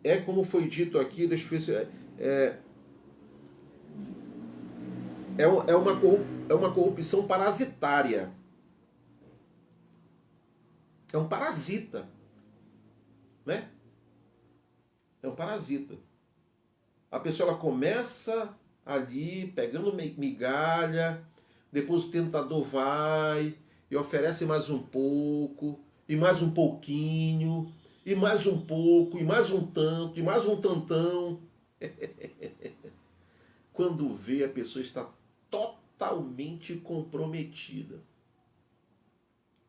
é como foi dito aqui, deixa eu ver se é uma corrupção parasitária. É um parasita, né? É um parasita. A pessoa ela começa ali pegando migalha, depois o tentador vai e oferece mais um pouco, e mais um pouquinho, e mais um pouco, e mais um tanto, e mais um tantão. Quando vê, a pessoa está totalmente comprometida.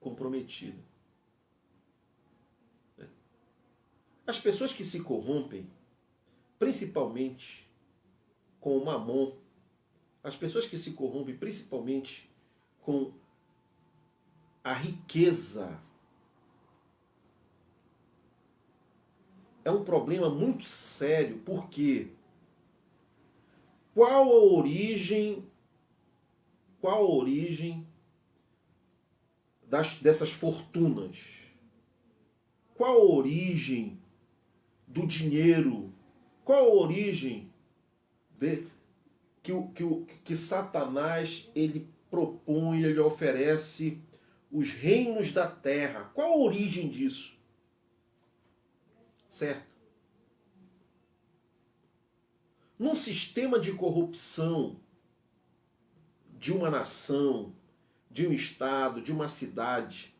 Comprometida. As pessoas que se corrompem, principalmente com o mamon, as pessoas que se corrompem principalmente com a riqueza, é um problema muito sério, porque qual a origem dessas fortunas? Qual a origem do dinheiro? Qual a origem que Satanás ele propõe, ele oferece os reinos da terra? Qual a origem disso? Certo? Num sistema de corrupção de uma nação, de um estado, de uma cidade,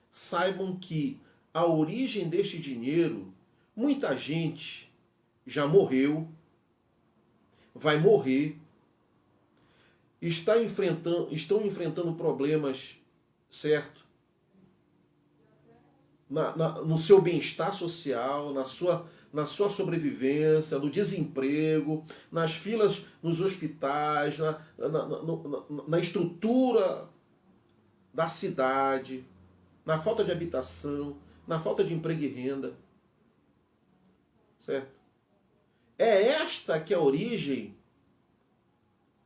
saibam que a origem deste dinheiro, muita gente já morreu, vai morrer, estão enfrentando problemas, certo? No seu bem-estar social, na sua sobrevivência, no desemprego, nas filas nos hospitais, na estrutura da cidade, na falta de habitação, na falta de emprego e renda. Certo? É esta que é a origem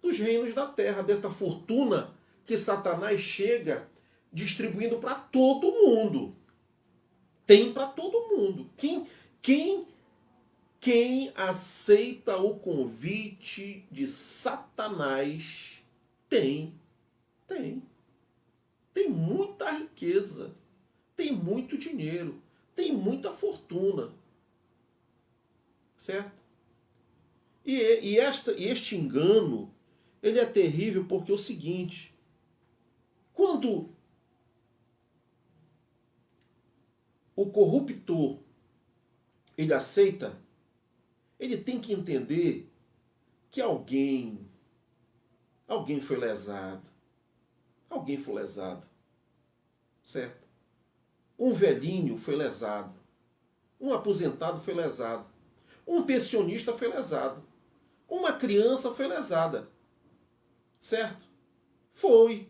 dos reinos da terra, desta fortuna que Satanás chega distribuindo para todo mundo. Tem para todo mundo. Quem aceita o convite de Satanás Tem, tem. Tem muita riqueza, tem muito dinheiro, tem muita fortuna. Certo? E este engano, ele é terrível porque é o seguinte: quando o corruptor ele aceita, ele tem que entender que alguém foi lesado. Alguém foi lesado. Certo? Um velhinho foi lesado. Um aposentado foi lesado. Um pensionista foi lesado. Uma criança foi lesada. Certo? Foi.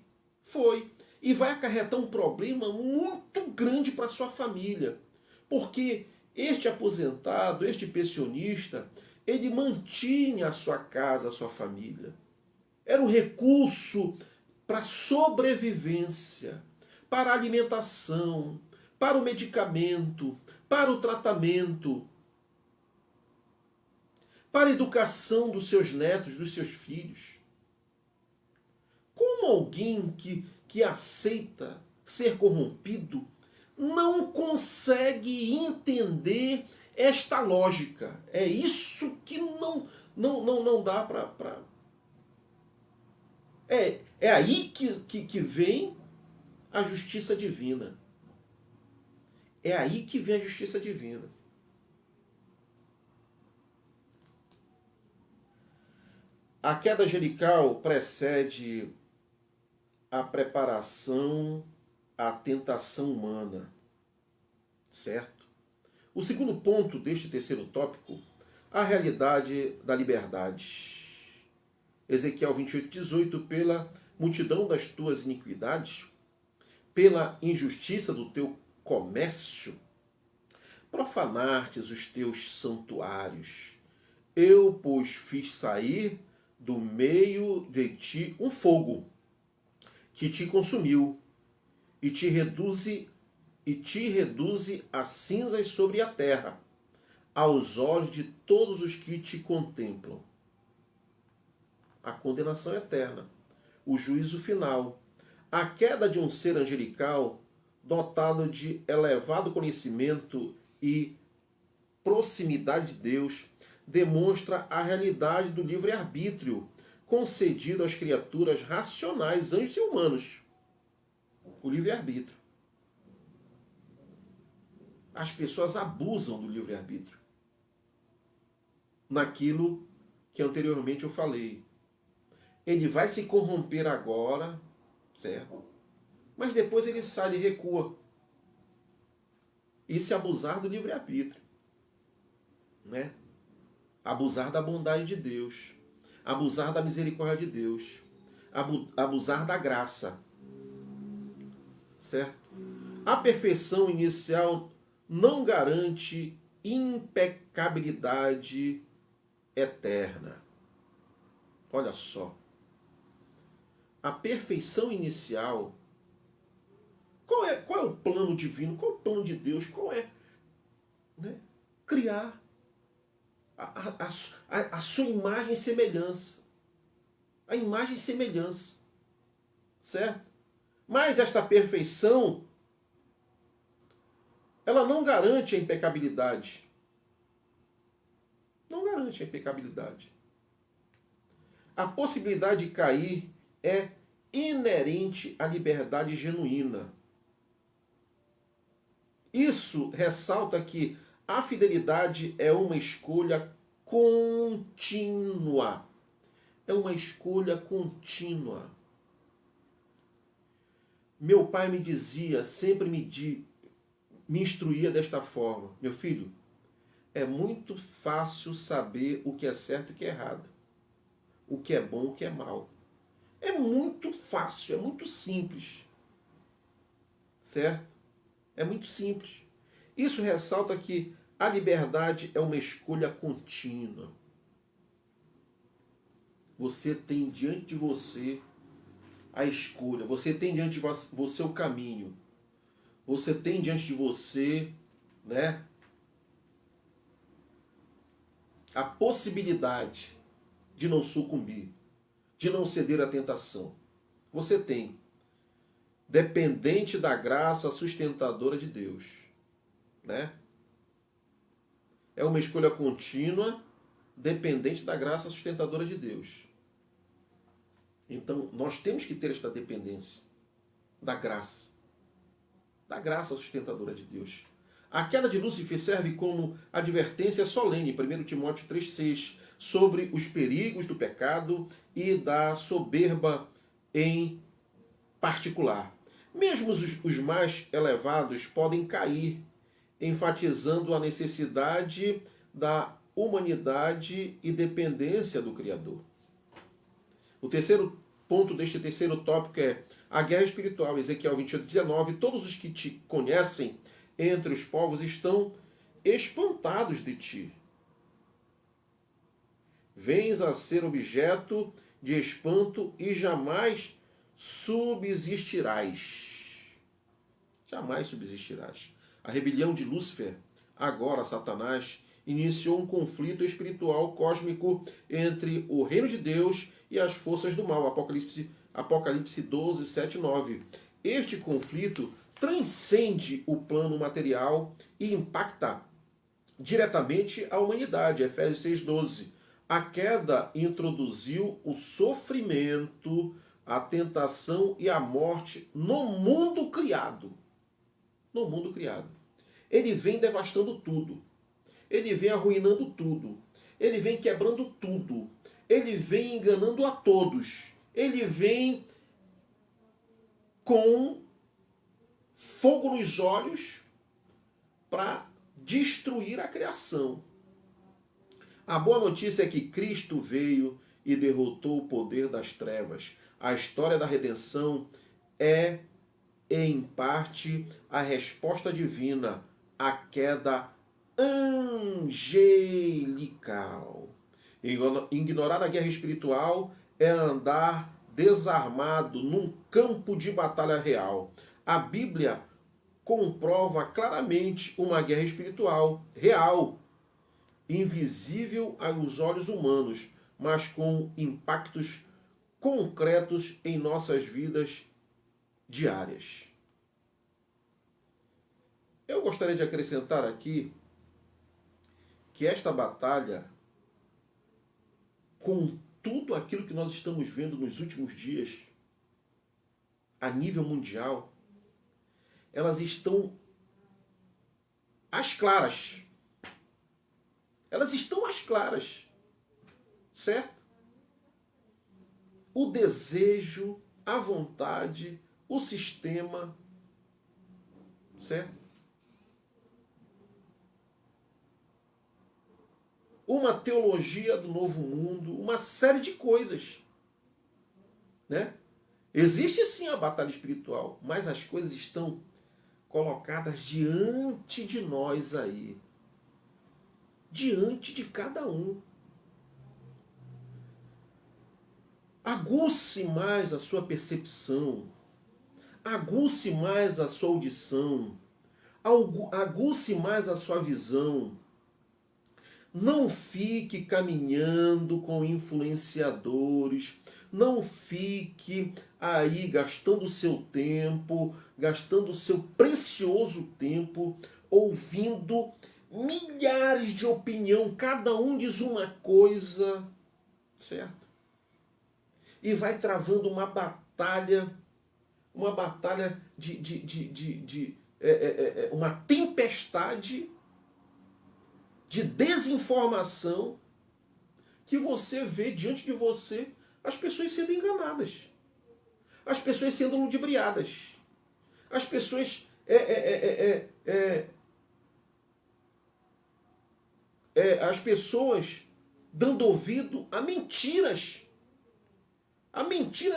E vai acarretar um problema muito grande para sua família. Porque este aposentado, este pensionista, ele mantinha a sua casa, a sua família. Era um recurso para sobrevivência, para a alimentação, para o medicamento, para o tratamento, para a educação dos seus netos, dos seus filhos. Como alguém que aceita ser corrompido não consegue entender esta lógica? É isso que não dá para... É aí que vem a justiça divina. É aí que vem a justiça divina. A queda angelical precede a preparação à tentação humana. Certo? O segundo ponto deste terceiro tópico, a realidade da liberdade. Ezequiel 28:18, pela multidão das tuas iniquidades, pela injustiça do teu comércio, profanastes os teus santuários. Eu, pois, fiz sair do meio de ti um fogo, que te consumiu, e te reduze a cinzas sobre a terra, aos olhos de todos os que te contemplam. A condenação eterna, o juízo final, a queda de um ser angelical dotado de elevado conhecimento e proximidade de Deus, demonstra a realidade do livre-arbítrio concedido às criaturas racionais, anjos e humanos. O livre-arbítrio. As pessoas abusam do livre-arbítrio. Naquilo que anteriormente eu falei. Ele vai se corromper agora, certo? Mas depois ele sai e recua. E se abusar do livre-arbítrio. Né? Abusar da bondade de Deus. Abusar da misericórdia de Deus. Abusar da graça. Certo? A perfeição inicial não garante impecabilidade eterna. Olha só. A perfeição inicial. Qual é o plano divino? Qual é o plano de Deus? Qual é? Né? Criar a sua imagem e semelhança. A imagem e semelhança. Certo? Mas esta perfeição, ela não garante a impecabilidade. Não garante a impecabilidade. A possibilidade de cair é inerente à liberdade genuína. Isso ressalta que a fidelidade é uma escolha contínua. É uma escolha contínua. Meu pai me dizia, sempre me instruía desta forma: meu filho, é muito fácil saber o que é certo e o que é errado. O que é bom e o que é mal. É muito fácil, é muito simples. Certo? É muito simples. Isso ressalta que a liberdade é uma escolha contínua. Você tem diante de você a escolha. Você tem diante de você o caminho. Você tem diante de você, né, a possibilidade de não sucumbir, de não ceder à tentação? Você tem dependente da graça sustentadora de Deus, né? É uma escolha contínua, dependente da graça sustentadora de Deus. Então, nós temos que ter esta dependência da graça sustentadora de Deus. A queda de Lúcifer serve como advertência solene, 1 Timóteo 3,6, sobre os perigos do pecado e da soberba em particular. Mesmo os mais elevados podem cair, enfatizando a necessidade da humanidade e dependência do Criador. O terceiro ponto deste terceiro tópico é a guerra espiritual. Ezequiel 28:19. Todos os que te conhecem entre os povos estão espantados de ti. Vens a ser objeto de espanto e jamais subsistirás. Jamais subsistirás. A rebelião de Lúcifer, agora Satanás, iniciou um conflito espiritual cósmico entre o reino de Deus e as forças do mal. Apocalipse 12, 7 e 9. Este conflito transcende o plano material e impacta diretamente a humanidade. Efésios 6, 12. A queda introduziu o sofrimento, a tentação e a morte no mundo criado. No mundo criado. Ele vem devastando tudo. Ele vem arruinando tudo. Ele vem quebrando tudo. Ele vem enganando a todos. Ele vem com fogo nos olhos para destruir a criação. A boa notícia é que Cristo veio e derrotou o poder das trevas. A história da redenção é, em parte, a resposta divina à queda angelical. Ignorar a guerra espiritual é andar desarmado num campo de batalha real. A Bíblia comprova claramente uma guerra espiritual real, invisível aos olhos humanos, mas com impactos concretos em nossas vidas diárias. Eu gostaria de acrescentar aqui que esta batalha, com tudo aquilo que nós estamos vendo nos últimos dias, a nível mundial, elas estão às claras. Elas estão às claras. Certo? O desejo, a vontade, o sistema, certo? Uma teologia do novo mundo, uma série de coisas, né? Existe sim a batalha espiritual, mas as coisas estão colocadas diante de nós aí, diante de cada um. Aguce mais a sua percepção, aguce mais a sua audição, aguce mais a sua visão. Não fique caminhando com influenciadores, não fique aí gastando o seu tempo, gastando o seu precioso tempo, ouvindo milhares de opiniões, cada um diz uma coisa, certo? E vai travando uma batalha uma tempestade de desinformação, que você vê diante de você as pessoas sendo enganadas, as pessoas sendo ludibriadas, as pessoas as pessoas dando ouvido a mentiras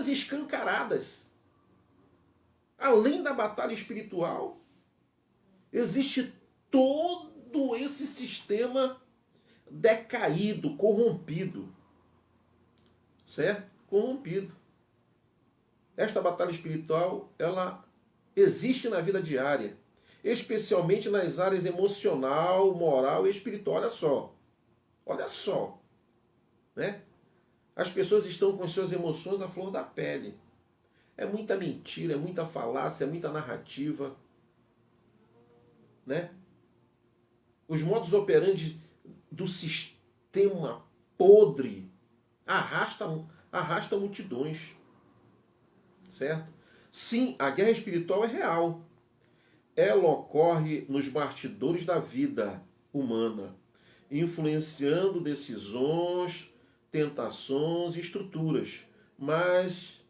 escancaradas. Além da batalha espiritual, existe todo esse sistema decaído, corrompido. Certo? Corrompido. Esta batalha espiritual, ela existe na vida diária, especialmente nas áreas emocional, moral e espiritual. Olha só, né? As pessoas estão com as suas emoções à flor da pele. É muita mentira, é muita falácia, é muita narrativa, né? Os modus operandi do sistema podre arrastam multidões, certo? Sim, a guerra espiritual é real. Ela ocorre nos bastidores da vida humana, influenciando decisões, tentações e estruturas. Mas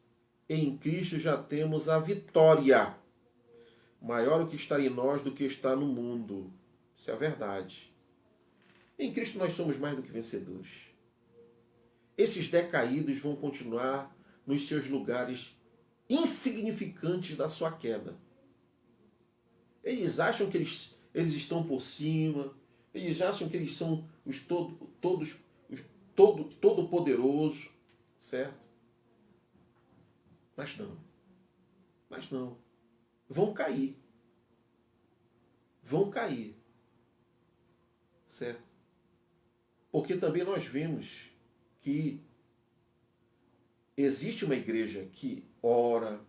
em Cristo já temos a vitória. Maior o que está em nós do que está no mundo. Isso é a verdade. Em Cristo nós somos mais do que vencedores. Esses decaídos vão continuar nos seus lugares insignificantes da sua queda. Eles acham que eles estão por cima, eles acham que eles são os todo-poderoso, certo? Mas não. Vão cair. Certo? Porque também nós vemos que existe uma igreja que ora,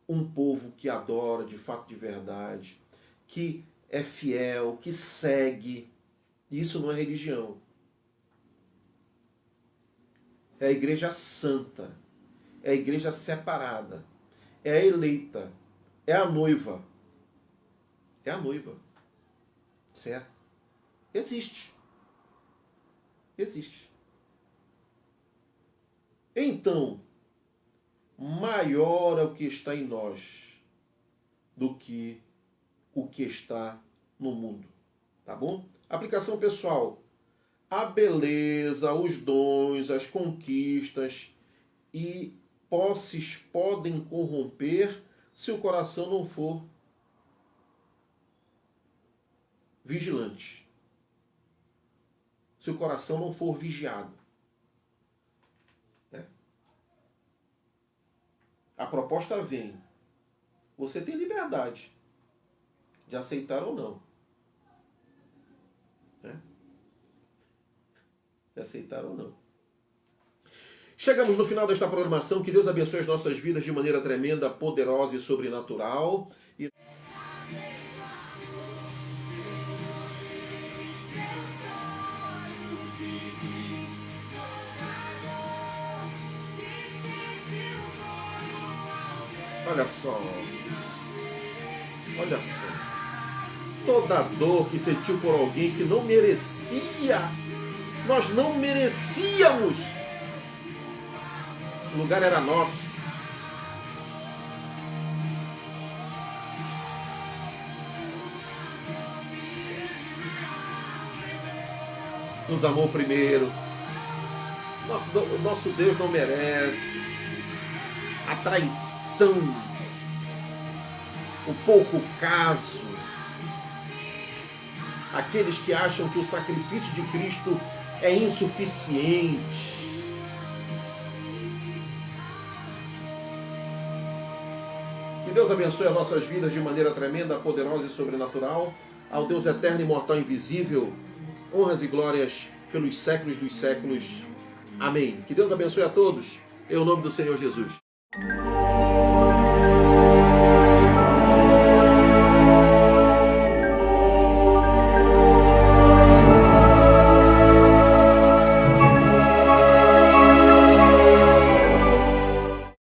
um povo que adora de fato, de verdade, que é fiel, que segue. Isso não é religião. É a igreja santa, é a igreja separada, é a eleita, é a noiva. É a noiva. Certo? Existe. Então, maior é o que está em nós do que o que está no mundo. Tá bom? Aplicação pessoal. A beleza, os dons, as conquistas e posses podem corromper se o coração não for vigilante. Se o coração não for vigiado. Né? A proposta vem. Você tem liberdade de aceitar ou não. Né? De aceitar ou não. Chegamos no final desta programação. Que Deus abençoe as nossas vidas de maneira tremenda, poderosa e sobrenatural. E... Olha só. Toda a dor que sentiu por alguém que não merecia. Nós não merecíamos. O lugar era nosso. Nos amou primeiro. Nosso Deus não merece. A traição. O pouco caso. Aqueles que acham que o sacrifício de Cristo é insuficiente. Que Deus abençoe as nossas vidas de maneira tremenda, poderosa e sobrenatural. Ao Deus eterno, imortal e invisível, honras e glórias pelos séculos dos séculos. Amém. Que Deus abençoe a todos, em nome do Senhor Jesus.